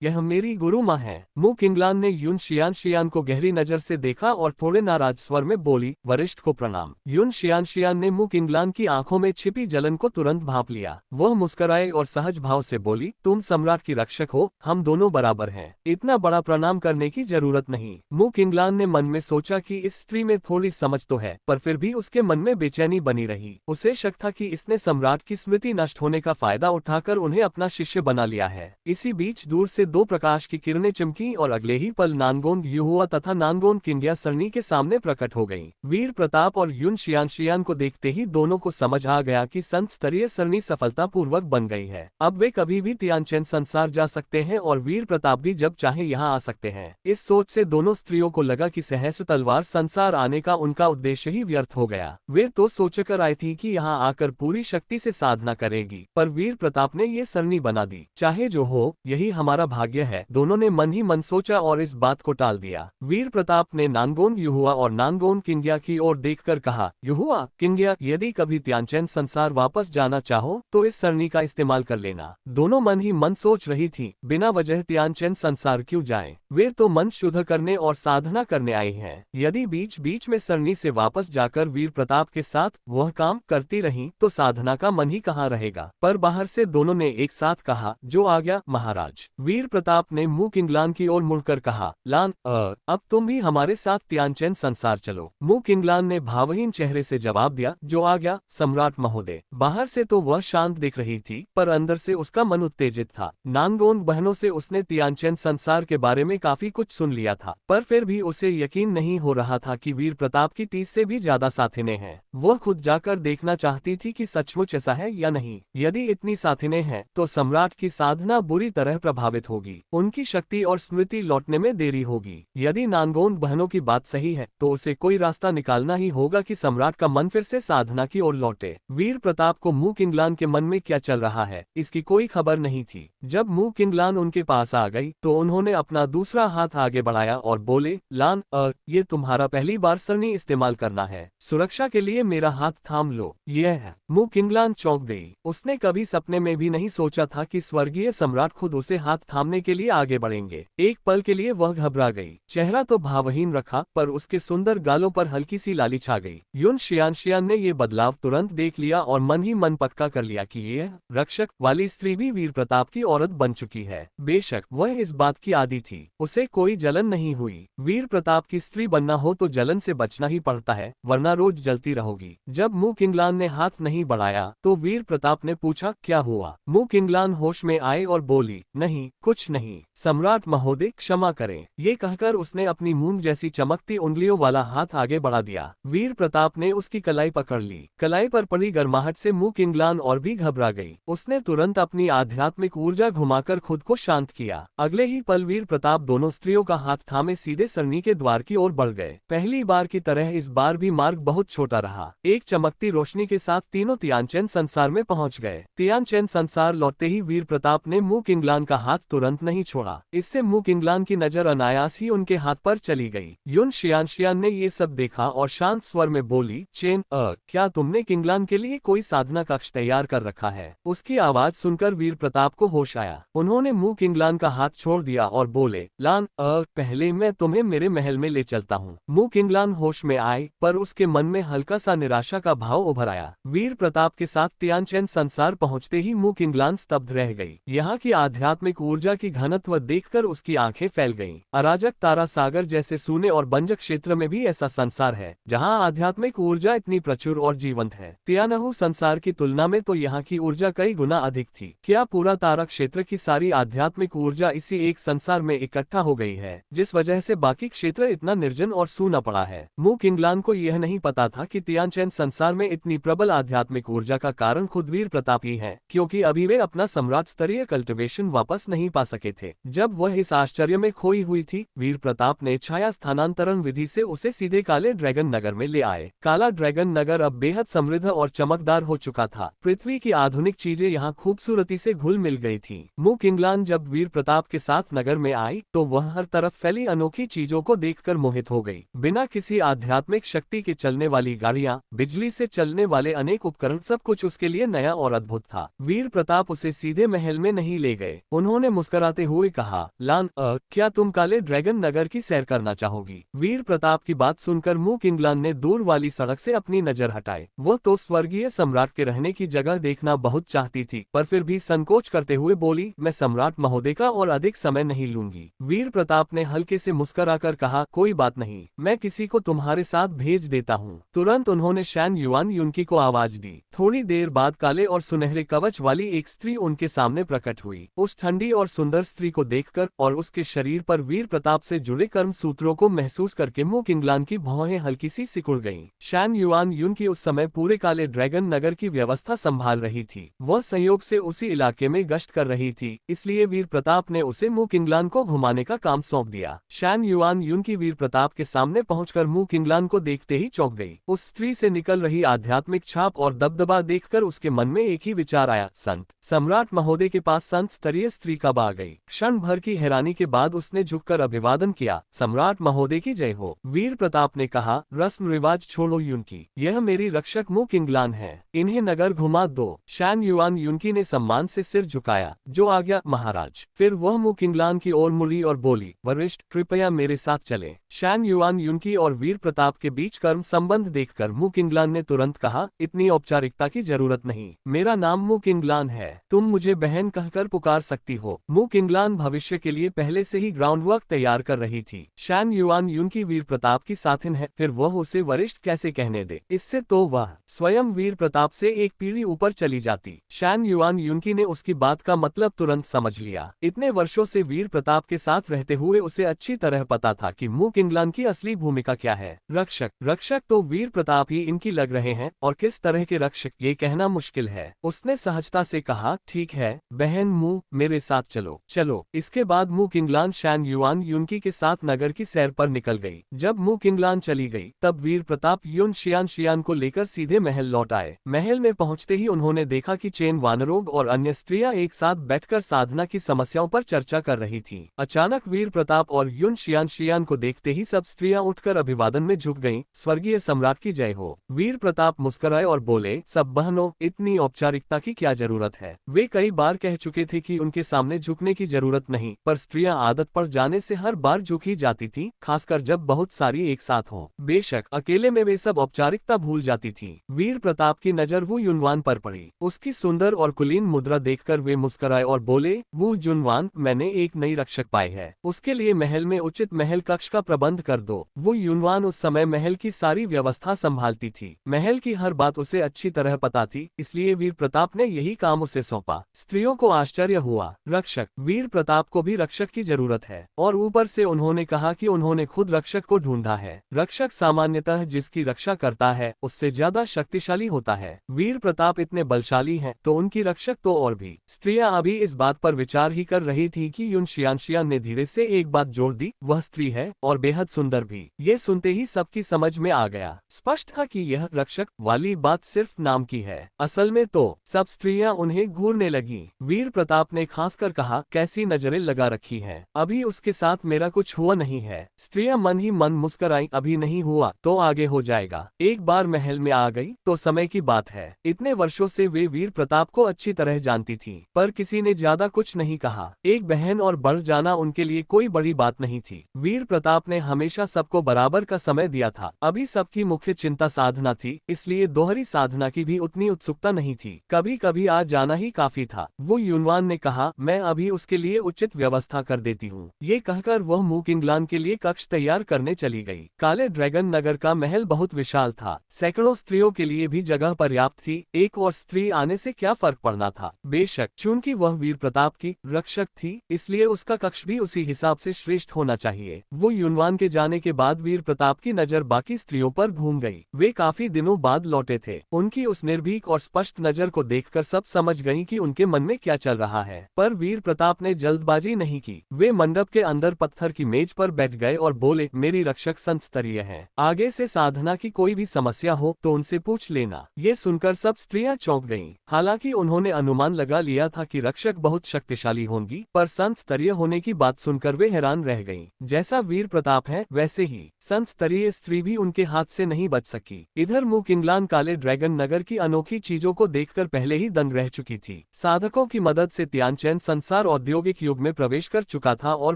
यह मेरी गुरुम्मा है। मुंह किंगलान ने युन शियान को गहरी नजर से देखा और थोड़े नाराज स्वर में बोली, वरिष्ठ को प्रणाम। युन शियान ने मुंह किंगलान की आंखों में छिपी जलन को तुरंत भांप लिया। वह मुस्कुराए और सहज भाव से बोली, तुम सम्राट की रक्षक हो, हम दोनों बराबर हैं, इतना बड़ा प्रणाम करने की जरूरत नहीं। मुंह किंगलान ने मन में सोचा कि इस स्त्री में थोड़ी समझ तो है, पर फिर भी उसके मन में बेचैनी बनी रही। उसे शक था कि इसने सम्राट की स्मृति नष्ट होने का फायदा उठाकर उन्हें अपना शिष्य बना लिया है। इसी बीच दूर से दो प्रकाश की किरणें चमकी और अगले ही पल नानगोन युहुआ तथा नानगोन किंग्या सरनी के सामने प्रकट हो गई। वीर प्रताप और युन शियान को देखते ही दोनों को समझ आ गया कि संत स्तरीय सरनी सफलतापूर्वक बन गई है। अब वे कभी भी तियानचेन संसार जा सकते हैं और वीर प्रताप भी जब चाहे यहाँ आ सकते हैं। इस सोच से दोनों स्त्रियों को लगा कि सहस्र तलवार संसार आने का उनका उद्देश्य ही व्यर्थ हो गया। वे तो सोचकर आई थी कि यहाँ आकर पूरी शक्ति से साधना करेगी, पर वीर प्रताप ने ये सरनी बना दी। चाहे जो हो, यही हमारा भाग्य है, दोनों ने मन ही मन सोचा और इस बात को टाल दिया। वीर प्रताप ने नानगोन युहुआ और नानगोन किंग्या की ओर देखकर कहा, युहुआ, किंग्या, यदि कभी तियानचेन संसार वापस जाना चाहो तो इस सरनी का इस्तेमाल कर लेना। दोनों मन ही मन सोच रही थी, बिना वजह तियानचेन संसार क्यों जाएं? वे तो मन शुद्ध करने और साधना करने आई हैं। यदि बीच बीच में सरनी से वापस जाकर वीर प्रताप के साथ वह काम करती रहीं तो साधना का मन ही कहाँ रहेगा। पर बाहर से दोनों ने एक साथ कहा, जो आ गया महाराज। वीर प्रताप ने मुंह किंगलान की ओर मुड़कर कहा, लान, अब तुम भी हमारे साथ तियानचेन संसार चलो। मुंह किंगलान ने भावहीन चेहरे से जवाब दिया, जो आ गया सम्राट महोदय। बाहर से तो वह शांत दिख रही थी, पर अंदर से उसका मन उत्तेजित था। नानगोन बहनों से उसने तियानचेन संसार के बारे में काफी कुछ सुन लिया था, पर फिर भी उसे यकीन नहीं हो रहा था कि वीर प्रताप की 30 से भी ज्यादा साथिनें हैं। वह खुद जाकर देखना चाहती थी कि सचमुच ऐसा है या नहीं। यदि इतनी साथिनें हैं तो सम्राट की साधना बुरी तरह प्रभावित होगी, उनकी शक्ति और स्मृति लौटने में देरी होगी। यदि नानगोन बहनों की बात सही है तो उसे कोई रास्ता निकालना ही होगा कि सम्राट का मन फिर से साधना की ओर लौटे। वीर प्रताप को मुंह किंगलान के मन में क्या चल रहा है इसकी कोई खबर नहीं थी। जब मुंह किंगलान उनके पास आ गई तो उन्होंने अपना दूसरा हाथ आगे बढ़ाया और बोले, लान, ये तुम्हारा पहली बार सरनी इस्तेमाल करना है, सुरक्षा के लिए मेरा हाथ थाम लो। यह है। मुंह किंगलान चौंक गई। उसने कभी सपने में भी नहीं सोचा था कि स्वर्गीय सम्राट खुद उसे हाथ थामने के लिए आगे बढ़ेंगे। एक पल के लिए वह घबरा गई। चेहरा तो भावहीन रखा, पर उसके सुंदर गालों पर हल्की सी लाली छा गई। युन शियान ने ये बदलाव तुरंत देख लिया और मन ही मन पक्का कर लिया कि यह रक्षक वाली स्त्री भी वीर प्रताप की औरत बन चुकी है। बेशक वह इस बात की आदी थी, उसे कोई जलन नहीं हुई। वीर प्रताप की स्त्री बनना हो तो जलन से बचना ही पड़ता है, वरना रोज जलती रहोगी। जब मुंह किंगलान ने हाथ नहीं बढ़ाया तो वीर प्रताप ने पूछा, क्या हुआ? मुंह किंगलान होश में आए और बोली, नहीं, कुछ नहीं सम्राट महोदय, क्षमा करें। ये कहकर उसने अपनी मूंग जैसी चमकती उंगलियों वाला हाथ आगे बढ़ा दिया। वीर प्रताप ने उसकी कलाई पकड़ ली। कलाई पर पड़ी गर्माहट से मुंह किंगलान और भी घबरा गई। उसने तुरंत अपनी आध्यात्मिक ऊर्जा घुमाकर खुद को शांत किया। अगले ही पल वीर प्रताप दोनों स्त्रियों का हाथ थामे सीधे सरनी के द्वार की ओर बढ़ गए। पहली बार की तरह इस बार भी मार्ग बहुत छोटा रहा। एक चमकती रोशनी के साथ तीनों तियानचेन संसार में पहुंच गए। तियानचेन संसार लौटते ही वीर प्रताप ने मुंह किंगलान का हाथ तुरंत नहीं छोड़ा। इससे मुंह किंगलान की नजर अनायास ही उनके हाथ पर चली गई। युन शियान ने ये सब देखा और शांत स्वर में बोली, चेन, क्या तुमने किंगलान के लिए कोई साधना कक्ष तैयार कर रखा है? उसकी आवाज सुनकर वीर प्रताप प्रताप को होश आया। उन्होंने मुंह किंगलान का हाथ छोड़ दिया और बोले, लान पहले मैं तुम्हें मेरे महल में ले चलता हूँ। मुंह किंगलान होश में आए, पर उसके मन में हल्का सा निराशा का भाव उभर आया। वीर प्रताप के साथ तियानचेन संसार पहुँचते ही मुंह किंगलान स्तब्ध रह गई। यहाँ की आध्यात्मिक ऊर्जा की घनत्व देखकर उसकी आंखें फैल गईं। अराजक तारा सागर जैसे सूने और बंजक क्षेत्र में भी ऐसा संसार है जहाँ आध्यात्मिक ऊर्जा इतनी प्रचुर और जीवंत है। तियानहु संसार की तुलना में तो यहाँ की ऊर्जा कई गुना अधिक थी। क्या पूरा तारा क्षेत्र की सारी आध्यात्मिक ऊर्जा इसी एक संसार में इकट्ठा हो गई है, जिस वजह से बाकी क्षेत्र इतना निर्जन और सूना पड़ा है। मुंह किंगलान को यह नहीं पता था कि तियानचेन संसार में इतनी प्रबल आध्यात्मिक ऊर्जा का कारण खुद वीर प्रताप ही है, क्योंकि अभी वे अपना सम्राट स्तरीय कल्टिवेशन वापस नहीं पा सके थे। जब वह इस आश्चर्य में खोई हुई थी, वीर प्रताप ने छाया स्थानांतरण विधि से उसे सीधे काले ड्रैगन नगर में ले आए। काला ड्रैगन नगर अब बेहद समृद्ध और चमकदार हो चुका था। पृथ्वी की आधुनिक चीजें यहाँ खूबसूरती से घुल मिल गई थी। मुंह किंगलान जब वीर प्रताप के साथ नगर में आई तो वह हर तरफ फैली अनोखी चीजों को देखकर मोहित हो गई। बिना किसी आध्यात्मिक शक्ति के चलने वाली गाड़ियां, बिजली से चलने वाले अनेक उपकरण, सब कुछ उसके लिए नया और अद्भुत था। वीर प्रताप उसे सीधे महल में नहीं ले गए। उन्होंने मुस्कुराते हुए कहा, लान क्या तुम काले ड्रैगन नगर की सैर करना चाहोगी? वीर प्रताप की बात सुनकर मुंह किंगलान ने दूर वाली सड़क से अपनी नजर हटाई। वह तो स्वर्गीय सम्राट के रहने की जगह देखना बहुत चाहती थी, पर फिर भी संकोच करते हुए बोली, मैं सम्राट महोदय का और अधिक समय नहीं लूंगी। वीर प्रताप ने हल्के से मुस्कुराकर कहा, कोई बात नहीं, मैं किसी को तुम्हारे साथ भेज देता हूँ। तुरंत उन्होंने शैन युआन युनकी को आवाज दी। थोड़ी देर बाद काले और सुनहरे कवच वाली एक स्त्री उनके सामने प्रकट हुई। उस ठंडी और सुंदर स्त्री को देखकर और उसके शरीर पर वीर प्रताप से जुड़े कर्म सूत्रों को महसूस करके मुंह किंगलान की भौहें हल्की सी सिकुड़ गईं। शैन युआन युनकी उस समय पूरे काले ड्रैगन नगर की व्यवस्था संभाल रही थी। वह संयोग से उसी इलाके में गश्त कर रही थी, इसलिए वीर प्रताप ने उसे मुंह किंगलान को घुमाने का काम सौंप दिया। शैन युआन युनकी वीर प्रताप के सामने पहुंचकर मुंह किंगलान को देखते ही चौंक गई। उस स्त्री से निकल रही आध्यात्मिक छाप और दबदबा देखकर उसके मन में एक ही विचार आया, संत सम्राट महोदय के पास संत स्तरीय स्त्री कब आ गई? क्षण भर की हैरानी के बाद उसने झुककर अभिवादन किया, सम्राट महोदय की जय हो। वीर प्रताप ने कहा, रस्म रिवाज छोड़ो युनकी, यह मेरी रक्षक मुंह किंगलान है, इन्हें नगर घुमा दो। शैन युआन युनकी ने सम्मान से सिर झुकाया, जो आज्ञा महाराज। फिर वह मुंह किंगलान की ओर मुड़ी और बोली, वरिष्ठ कृपया मेरे साथ चले। शैन युआन युनकी और वीर प्रताप के बीच कर्म संबंध देखकर मुंह किंगलान ने तुरंत कहा, इतनी औपचारिकता की जरूरत नहीं, मेरा नाम मुंह किंगलान है, तुम मुझे बहन कहकर पुकार सकती हो। मुंह किंगलान भविष्य के लिए पहले से ही ग्राउंड वर्क तैयार कर रही थी। शैन युआन युनकी वीर प्रताप की साथिन है, फिर वह उसे वरिष्ठ कैसे कहने दे? इससे तो वह स्वयं वीर प्रताप से एक पीढ़ी ऊपर चली जाती। शैन युआन युनकी ने उसकी बात का मतलब तुरंत समझ लिया। इतने वर्षों से वीर प्रताप के साथ रहते हुए उसे अच्छी तरह पता था कि मुंह किंगलान की असली भूमिका क्या है। रक्षक तो वीर प्रताप ही इनकी लग रहे हैं, और किस तरह के रक्षक ये कहना मुश्किल है। उसने सहजता से कहा, ठीक है बहन मुंह, मेरे साथ चलो। इसके बाद मुंह किंगलान शैन युआन युनकी के साथ नगर की सैर पर निकल गई। जब मुंह किंगलान चली गई, तब वीर प्रताप युन शियान को लेकर सीधे महल लौट आए। महल में पहुंचते ही उन्होंने देखा कि चेन वानरोग और अन्य स्त्रियां एक साथ बैठकर साधना की समस्याओं पर चर्चा कर रही थीं। अचानक वीर प्रताप और युन शियान को देखते ही सब स्त्रियां उठकर अभिवादन में झुक गईं। स्वर्गीय सम्राट की जय हो। वीर प्रताप मुस्कुराए और बोले, सब बहनों, इतनी औपचारिकता की क्या जरूरत है? वे कई बार कह चुके थे कि उनके सामने झुकने की जरूरत नहीं, पर स्त्रियां आदत पड़ जाने से हर बार झुक ही जाती थीं, खासकर जब बहुत सारी एक साथ हों। बेशक अकेले में वे सब औपचारिकता भूल जाती थीं। वीर प्रताप की नजर वू युनवान पर पड़ी। उसकी सुंदर और कुलीन मुद्रा देखकर वे मुस्कुराए और बोले, वू युनवान, मैंने एक नई रक्षक पाई है, उसके लिए महल में उचित महल कक्ष का प्रबंध कर दो। वो युनवान उस समय महल की सारी व्यवस्था संभालती थी। महल की हर बात उसे अच्छी तरह पता थी, इसलिए वीर प्रताप ने यही काम उसे सौंपा। स्त्रियों को आश्चर्य हुआ, रक्षक, वीर प्रताप को भी रक्षक की जरूरत है। और ऊपर से उन्होंने कहा कि उन्होंने खुद रक्षक को ढूंढा है। रक्षक सामान्यतः जिसकी रक्षा करता है उससे ज्यादा शक्तिशाली होता है। वीर प्रताप इतने बलशाली हैं, तो उनकी रक्षक तो और भी। स्त्रियां अभी इस बात पर विचार ही कर रही थी कि युन शियान ने धीरे से एक बात जोड़ दी, वह स्त्री है और बेहद सुंदर भी। ये सुनते ही सबकी समझ में आ गया। स्पष्ट था कि यह रक्षक वाली बात सिर्फ नाम की है, असल में तो सब स्त्रियां उन्हें घूरने लगी। वीर प्रताप ने खासकर कहा, कैसी नजरें लगा रखी हैं, अभी उसके साथ मेरा कुछ हुआ नहीं है। स्त्रियां मन ही मन मुस्कुराई, अभी नहीं हुआ तो आगे हो जाएगा। एक बार महल में आ गई तो समय की बात है। इतने वर्षों से वे वीर प्रताप को अच्छी तरह जानती थीं। पर किसी ने ज्यादा कुछ नहीं कहा। एक बहन और बढ़ जाना उनके लिए कोई बड़ी बात नहीं थी। वीर प्रताप ने हमेशा सबको बराबर का समय दिया था। अभी सबकी मुख्य चिंता साधना थी, इसलिए दोहरी साधना की भी उतनी उत्सुकता नहीं थी। कभी कभी आ जाना ही काफी था। वो यूनवान ने कहा, मैं अभी उसके लिए उचित व्यवस्था कर देती हूँ। ये कहकर वह मूक इंग्लान के लिए कक्ष तैयार करने चली गई। काले ड्रैगन नगर का महल बहुत विशाल था। सैकड़ों स्त्रियों के लिए भी जगह पर्याप्त थी। एक और स्त्री आने से क्या फर्क पड़ना था। बेशक चूंकि वह वीर प्रताप की रक्षक थी, इसलिए उसका कक्ष भी उसी हिसाब से श्रेष्ठ होना चाहिए। वो यूनवान के जाने के बाद वीर प्रताप की नजर बाकी स्त्रियों पर घूम गई। वे काफी दिनों बाद लौटे थे। उनकी उस निर्भीक और स्पष्ट नजर को देखकर सब समझ गईं कि उनके मन में क्या चल रहा है। पर वीर प्रताप ने जल्दबाजी नहीं की। वे मंडप के अंदर पत्थर की मेज पर बैठ गए और बोले, मेरी रक्षक संत स्तरीय है। आगे से साधना की कोई भी समस्या हो तो उनसे पूछ लेना। ये सुनकर सब स्त्रियां चौंक गईं। हालांकि उन्होंने अनुमान लगा लिया था कि रक्षक बहुत शक्तिशाली होंगी, पर संत स्तरीय होने की बात सुनकर वे हैरान रह गईं। जैसा वीर प्रताप है वैसे ही संत स्तरीय स्त्री भी उनके हाथ से नहीं बच सकी। इधर मूक इंग्लान काले ड्रैगन नगर की अनोखी चीजों को देखकर पहले ही दंग रह चुकी थी। साधकों की मदद से तियानचेन संसार औद्योगिक युग में प्रवेश कर चुका था और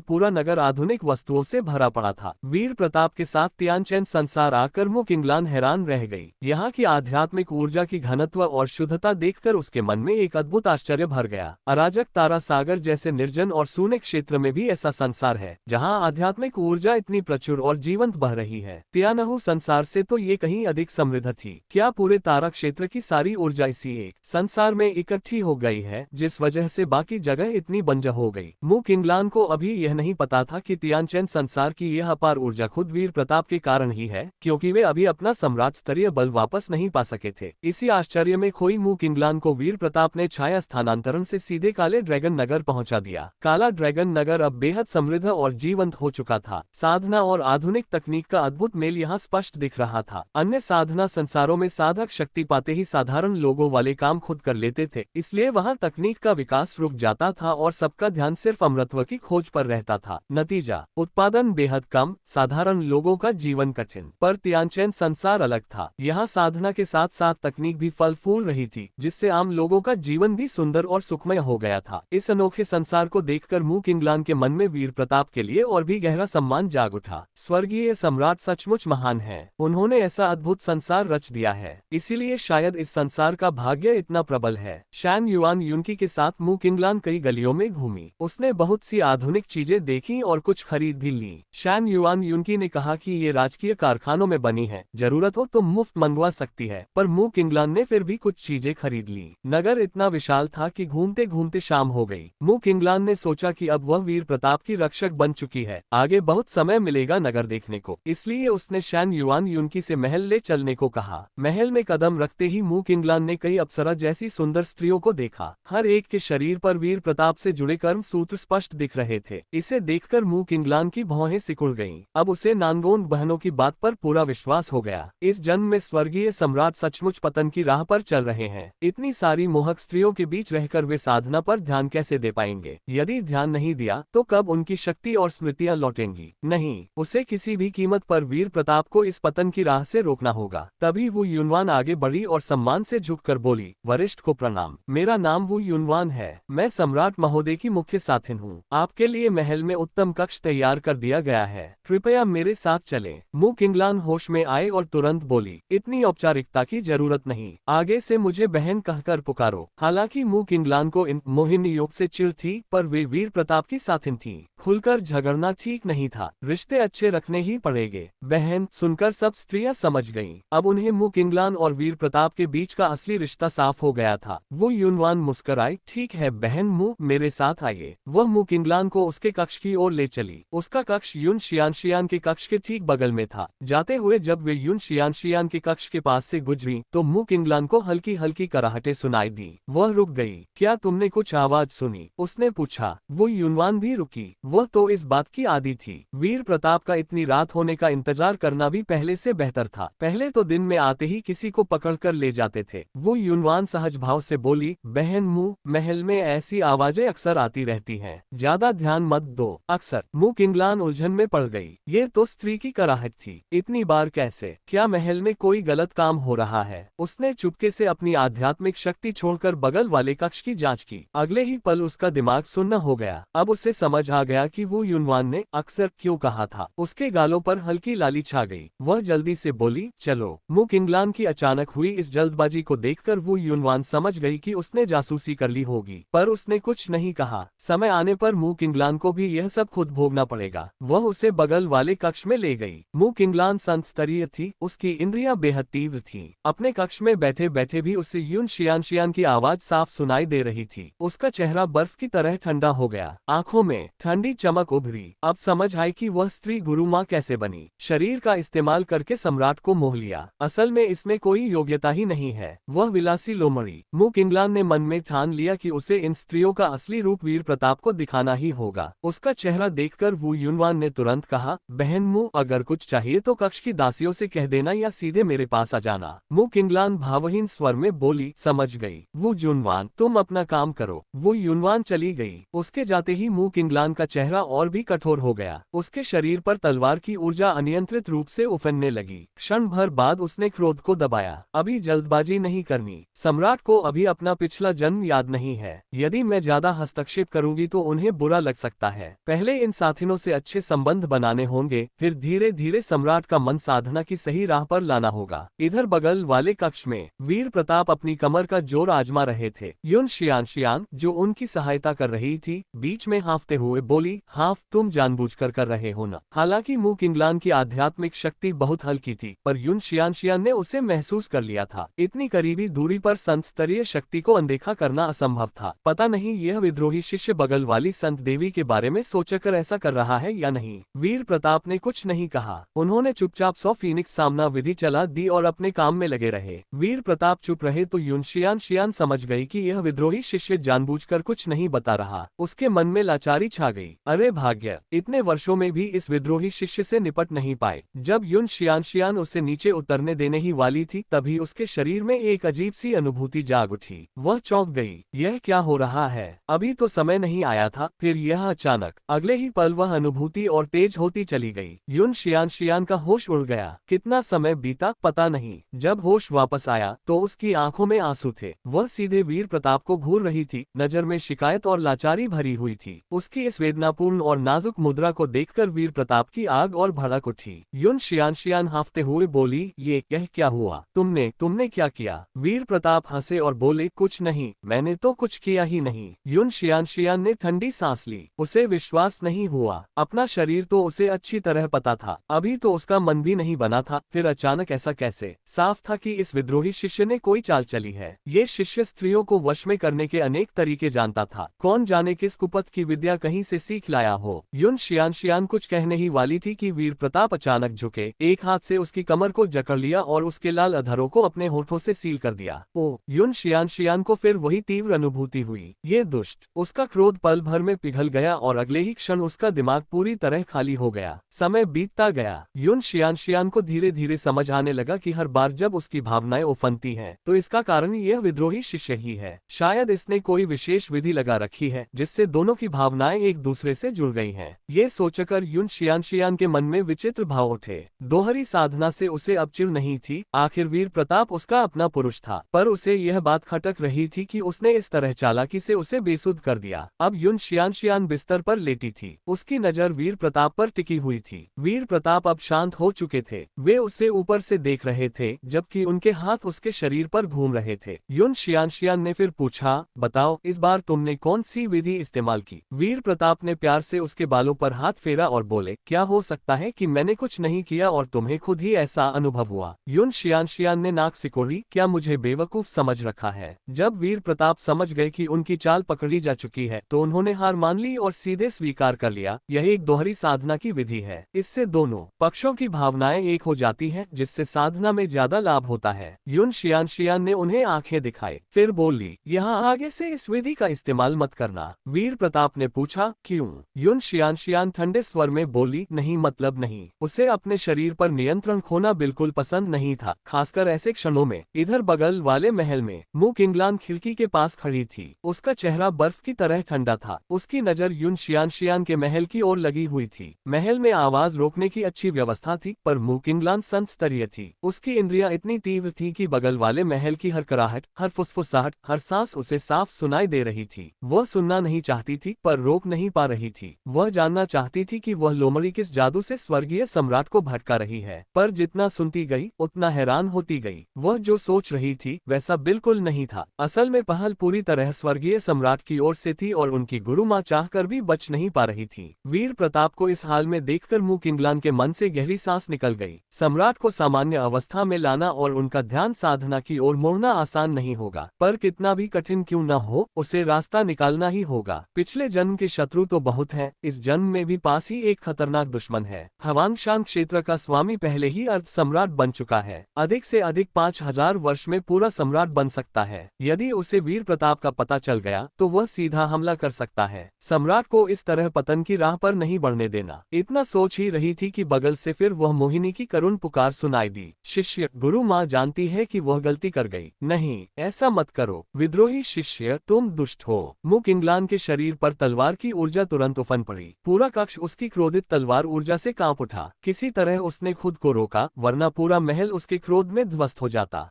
पूरा नगर आधुनिक वस्तुओं से भरा पड़ा था। वीर प्रताप के साथ तियानचेन संसार आकर मूक इंग्लान हैरान रह गई। यहाँ की आध्यात्मिक ऊर्जा की घनत्व और शुद्धता देखकर उसके मन में एक अद्भुत आश्चर्य भर गया। अराजक तारा सागर जैसे निर्जन और सूने क्षेत्र में भी ऐसा संसार है जहाँ आध्यात्मिक ऊर्जा इतनी प्रचुर और जीवंत बह रही है। तियानहु संसार से तो ये कहीं अधिक समृद्ध थी। क्या पूरे तारा क्षेत्र की सारी ऊर्जा इसी एक संसार में इकट्ठी हो गई है, जिस वजह से बाकी जगह इतनी बंजर हो गई। मूक इंग्लान को अभी यह नहीं पता था कि तियानचेन संसार की यह अपार ऊर्जा खुद वीर प्रताप के कारण ही है, क्योंकि वे अभी अपना सम्राट स्तरीय बल वापस नहीं पा सके थे। इसी आश्चर्य में खोई मूक इंग्लान को वीर प्रताप ने छाया स्थानांतरण से सीधे काले ड्रैगन नगर पहुंचा दिया। काला ड्रैगन नगर अब बेहद समृद्ध और जीवंत हो चुका था। साधना और आधुनिक तकनीक का अद्भुत मेल यहाँ स्पष्ट दिख रहा था। अन्य साधना संसारों में साधक शक्ति पाते ही साधारण लोगों वाले काम खुद कर लेते थे, इसलिए वहाँ तकनीक का विकास रुक जाता था और सबका ध्यान सिर्फ अमृतत्व की खोज पर रहता था। नतीजा, उत्पादन बेहद कम, साधारण लोगों का जीवन कठिन। पर तियानचेन संसार अलग था। यहाँ साधना के साथ साथ तकनीक भी फल फूल रही थी, जिससे आम लोगों का जीवन भी सुंदर और सुखमय हो गया था। इस अनोखे संसार को देखकर मूक इंग्लान के मन में वीर प्रताप के लिए और भी गहरा सम्मान जाग उठा। स्वर्गीय सम्राट सचमुच महान है। उन्होंने ऐसा अद्भुत संसार रच दिया है, इसीलिए शायद इस संसार का भाग्य इतना प्रबल है। शैन युआन युनकी के साथ मूक इंग्लान कई गलियों में घूमी। उसने बहुत सी आधुनिक चीजें देखी और कुछ खरीद भी ली। शैन युआन युनकी ने कहा कि ये राजकीय कारखानों में बनी है, जरूरत हो तो मुफ्त मंगवा सकती है। पर मूक इंग्लान ने फिर भी कुछ चीजें खरीद ली। नगर इतना विशाल था कि घूमते घूमते शाम हो गई। मूक इंग्लान ने सोचा कि अब वह वीर प्रताप की रक्षक बन चुकी है, आगे बहुत समय मिलेगा नगर देखने को। इसलिए उसने शैन युआन युनकी से महल ले चलने को कहा। महल में कदम रखते ही मूक इंग्लान ने कई अप्सरा जैसी सुंदर स्त्रियों को देखा। हर एक के शरीर पर वीर प्रताप से जुड़े कर्म सूत्र स्पष्ट दिख रहे थे। इसे देखकर मूक इंग्लान की भौहें सिकुड़ गईं। अब उसे नानगोंड बहनों की बात पर पूरा विश्वास हो गया। इस जन्म में स्वर्गीय सम्राट सचमुच पतन की राह पर चल रहे हैं। इतनी सारी मोहक स्त्रियों के बीच रहकर वे साधना पर ध्यान कैसे दे पाएंगे? यदि ध्यान नहीं दिया तो कब उनकी शक्ति और स्मृतियां लौटेंगी? नहीं, उसे किसी भी कीमत पर वीर प्रताप को इस पतन की राह से रोकना होगा। तभी वो यूनवान आगे बढ़ी और सम्मान से झुककर बोली, वरिष्ठ को प्रणाम। मेरा नाम वो यूनवान है। मैं सम्राट महोदय की मुख्य साथिन हूँ। आपके लिए महल में उत्तम कक्ष तैयार कर दिया गया है, कृपया मेरे साथ चलें। मूक इंग्लान होश में आए और तुरंत बोली, इतनी औपचारिकता की जरूरत नहीं, आगे से मुझे बहन कहकर पुकारो। हालांकि मूक इंग्लान को इन मोहिनी योग से चिढ़ थी, पर वे वीर प्रताप की साथिन थीं। खुलकर झगड़ना ठीक नहीं था, रिश्ते अच्छे रखने ही पड़ेंगे। बहन सुनकर सब स्त्रियां समझ गईं। अब उन्हें मूक इंग्लान और वीर प्रताप के बीच का असली रिश्ता साफ हो गया था। वो यूनवान मुस्कुराई, ठीक है बहन मू, मेरे साथ आइए। वह मूक इंग्लान को उसके कक्ष की ओर ले चली। उसका कक्ष यून शियान के कक्ष के ठीक बगल में था। जाते हुए जब वे यून शियान के कक्ष के पास से गुजरी तो मूक इंग्लान को हल्की हल्की कराहटें सुनाई दी। वह रुक गई। क्या तुमने कुछ आवाज सुनी? उसने पूछा। वो यूनवान भी रुकी। वह तो इस बात की आदी थी। वीर प्रताप का इतनी रात होने का इंतजार करना भी पहले से बेहतर था। पहले तो दिन में आते ही किसी को पकड़कर ले जाते थे। वो यूनवान सहज भाव से बोली, बहन मुँह, महल में ऐसी आवाजें अक्सर आती रहती हैं, ज्यादा ध्यान मत दो। अक्सर। मूक इंग्लान उलझन में पड़ गई। ये तो स्त्री की कराहट थी, इतनी बार कैसे? क्या महल में कोई गलत काम हो रहा है? उसने चुपके से अपनी आध्यात्मिक शक्ति छोड़कर बगल वाले कक्ष की जांच की। अगले ही पल उसका दिमाग सुन्न हो गया। अब उसे समझ आ गया कि वू युनवान ने अक्सर क्यों कहा था। उसके गालों पर हल्की लाली छा गई। वह जल्दी से बोली, चलो। मु किंगलान की अचानक हुई इस जल्दबाजी को देखकर वू युनवान समझ गई कि उसने जासूसी कर ली होगी, पर उसने कुछ नहीं कहा। समय आने पर मु किंगलान को भी यह सब खुद भोगना पड़ेगा। वह उसे बगल वाले कक्ष में ले गई। मु किंगलान संत स्तरीय थी, उसकी इंद्रियां बेहद तीव्र थीं। अपने कक्ष में बैठे बैठे भी उसे यून शियान की आवाज साफ सुनाई दे रही थी। उसका चेहरा बर्फ की तरह ठंडा हो गया, आंखों में ठंडी चमक उभरी। अब समझ आई कि वह स्त्री गुरु माँ कैसे बनी। शरीर का इस्तेमाल करके सम्राट को मोह लिया। असल में इसमें कोई योग्यता ही नहीं है। वह विलासी लोमड़ी। मु किंगलान ने मन में ठान लिया कि उसे इन स्त्रियों का असली रूप वीर प्रताप को दिखाना ही होगा। उसका चेहरा देखकर वू युनवान ने तुरंत कहा, बहन मु, अगर कुछ चाहिए तो कक्ष की दासियों से कह देना या सीधे मेरे पास आ जाना। मु किंगलान भावहीन स्वर में बोली, समझ गई। वू युनवान, तुम अपना काम करो। वू युनवान चली गई। उसके जाते ही मु किंगलान का चेहरा और भी कठोर हो गया। उसके शरीर पर तलवार की ऊर्जा अनियंत्रित रूप से उफनने लगी। क्षण भर बाद उसने क्रोध को दबाया। अभी जल्दबाजी नहीं करनी। सम्राट को अभी अपना पिछला जन्म याद नहीं है। यदि मैं ज्यादा हस्तक्षेप करूंगी तो उन्हें बुरा लग सकता है। पहले इन साथियों से अच्छे संबंध बनाने होंगे, फिर धीरे धीरे सम्राट का मन साधना की सही राह पर लाना होगा। इधर बगल वाले कक्ष में वीर प्रताप अपनी कमर का जोर आजमा रहे थे। यून शियान, जो उनकी सहायता कर रही थी, बीच में हाँफते हुए बोली, हाफ, तुम जानबूझकर कर रहे हो ना। हालांकि मु किंगलान की आध्यात्मिक शक्ति बहुत हल्की थी, पर यून शियान ने उसे महसूस कर लिया था। इतनी करीबी दूरी पर संत स्तरीय शक्ति को अनदेखा करना असंभव था। पता नहीं यह विद्रोही शिष्य बगल वाली संत देवी के बारे में सोचकर ऐसा कर रहा है या नहीं। वीर प्रताप ने कुछ नहीं कहा। उन्होंने चुपचाप 100 फीनिक्स सामना विधि चला दी और अपने काम में लगे रहे। वीर प्रताप चुप रहे तो यून शियान समझ गई कि यह विद्रोही शिष्य जानबूझकर कुछ नहीं बता रहा। उसके मन में लाचारी छा गई। अरे भाग्य, इतने वर्षों में भी इस विद्रोही शिष्य से निपट नहीं पाए। जब यून शियान उसे नीचे उतरने देने ही वाली थी, तभी उसके शरीर में एक अजीब सी अनुभूति जाग उठी। वह चौंक गई। यह क्या हो रहा है? अभी तो समय नहीं आया था। फिर यह अचानक, अगले ही पल वह अनुभूति और तेज होती चली गई। यून शियान का होश उड़ गया। कितना समय बीता पता नहीं। जब होश वापस आया तो उसकी आंखों में आंसू थे। वह सीधे वीर प्रताप को घूर रही थी, नजर में शिकायत और लाचारी भरी हुई थी। उसकी इस वेदनापूर्ण और नाजुक मुद्रा को देखकर वीर प्रताप की आग और भड़क उठी। यून शियान हाँफते हुए बोली, यह क्या हुआ? तुमने क्या किया? वीर प्रताप हंसे और बोले, कुछ नहीं, मैंने तो कुछ किया ही नहीं। यून शियान ने ठंडी सांस ली। उसे विश्वास नहीं हुआ। अपना शरीर तो उसे अच्छी तरह पता था, अभी तो उसका मन भी नहीं बना था। फिर अचानक ऐसा कैसे? साफ था कि इस विद्रोही शिष्य ने कोई चाल चली है। ये शिष्य स्त्रियों को वश में करने के अनेक तरीके जानता था। कौन जाने किस कुपथ की विद्या कहीं से सीख लाया हो। यून शियान कुछ कहने ही वाली थी कि वीर प्रताप अचानक झुके, एक हाथ से उसकी कमर को जकड़ लिया और उसके लाल अधरों को अपने होठों से सील कर दिया। ओ, यून शियान को फिर वही तीव्र अनुभूति हुई। ये दुष्ट। उसका क्रोध पल भर में पिघल गया और अगले ही क्षण उसका दिमाग पूरी तरह खाली हो गया। समय बीतता गया। यून शियान को धीरे धीरे समझ आने लगा कि हर बार जब उसकी भावनाएं उफनती हैं, तो इसका कारण यह विद्रोही शिष्य ही है। शायद इसने कोई विशेष विधि लगा रखी है, जिससे दोनों की भावनाएं एक दूसरे से जुड़ गई हैं। ये सोचकर यून शियान के मन में विचित्र भाव उठे। दोहरी साधना से उसे अब चिढ़ नहीं थी। आखिर वीर प्रताप उसका अपना पुरुष था, पर उसे यह बात खटक रही थी कि उसने इस तरह चालाकी से उसे बेसुध कर दिया। अब यून शियान बिस्तर पर लेटी थी। उसकी नजर वीर प्रताप पर टिकी हुई थी। वीर प्रताप अब शांत हो चुके थे। वे उसे ऊपर से देख रहे थे, जबकि उनके हाथ उसके शरीर पर घूम रहे थे। यून शियान ने फिर पूछा, बताओ, इस बार तुमने कौन सी विधि इस्तेमाल की? वीर प्रताप ने प्यार से उसके बालों पर हाथ फेरा और बोले, क्या हो सकता है कि मैंने कुछ नहीं किया और तुम्हें खुद ही ऐसा अनुभव हुआ? यून शियान ने नाक सिकोड़ी, क्या मुझे बेवकूफ समझ रखा है? जब वीर प्रताप समझ गए कि उनकी चाल पकड़ी जा चुकी है, तो उन्होंने हार मान ली और सीधे स्वीकार कर लिया, यह एक दोहरी साधना की विधि है। इससे दोनों पक्षों की भावनाएं एक हो जाती हैं, जिससे साधना में ज्यादा लाभ होता है। यून शियान ने उन्हें आंखें दिखाई, फिर बोली, यहाँ आगे से इस विधि का इस्तेमाल मत करना। वीर प्रताप ने पूछा, क्यों? यून शियान ठंडे स्वर में बोली, नहीं, मतलब नहीं। उसे अपने शरीर पर नियंत्रण खोना बिल्कुल पसंद नहीं था, खासकर ऐसे क्षणों में। इधर बगल वाले महल में मु किंगलान खिड़की के पास खड़ी थी। उसका चेहरा बर्फ की तरह ठंडा था। उसकी नजर यून शियान के महल की ओर लगी हुई थी। महल में आवाज रोकने की अच्छी व्यवस्था थी, पर मु किंगलान संत स्तरीय थी। उसकी इंद्रियां इतनी तीव्र थी कि बगल वाले महल की हर कराहट, हर फुसफुसाहट, हर सांस उसे साफ सुनाई दे रही थी। वह सुनना नहीं चाहती थी पर रोक नहीं पा रही थी। वह जानना चाहती थी कि वह लोमड़ी किस जादू से स्वर्गीय सम्राट को भटका रही है, पर जितना सुनती गई उतना हैरान होती गई। वह जो सोच रही थी वैसा बिल्कुल नहीं था। असल में पहल पूरी तरह स्वर्गीय सम्राट की ओर से थी और उनकी गुरु माँ चाहकर भी बच नहीं पा रही थी। वीर प्रताप को इस हाल में देखकर मुकिंगलान के मन से गहरी सांस निकल गई। सम्राट को सामान्य अवस्था में लाना और उनका ध्यान साधना की ओर मोड़ना आसान नहीं होगा, पर कितना भी कठिन क्यों न हो उसे रास्ता निकालना ही होगा। पिछले जन्म के शत्रु तो बहुत हैं, इस जन्म में भी पास ही एक खतरनाक दुश्मन है। हवांगशान क्षेत्र का स्वामी पहले ही अर्ध सम्राट बन चुका है। अधिक से अधिक 5000 वर्ष में पूरा सम्राट बन सकता है। यदि उसे वीर प्रताप का पता चल गया तो वह सीधा हमला कर सकता है। सम्राट को इस तरह पतन की राह पर नहीं बढ़ने देना। इतना सोच ही रही थी कि बगल से फिर वह मोहिनी की करुण पुकार सुनाई दी। शिष्य, गुरु माँ जानती है कि वह गलती कर गई। नहीं, ऐसा मत करो विद्रोही शिष्य, तुम दुष्ट हो। मुकिंगलान के शरीर पर तलवार की ऊर्जा तुरंत उफन पड़ी। पूरा कक्ष उसकी क्रोधित तलवार ऊर्जा से कांप उठा। किसी तरह उसने खुद को रोका, वरना पूरा महल उसके क्रोध में ध्वस्त हो जाता। ...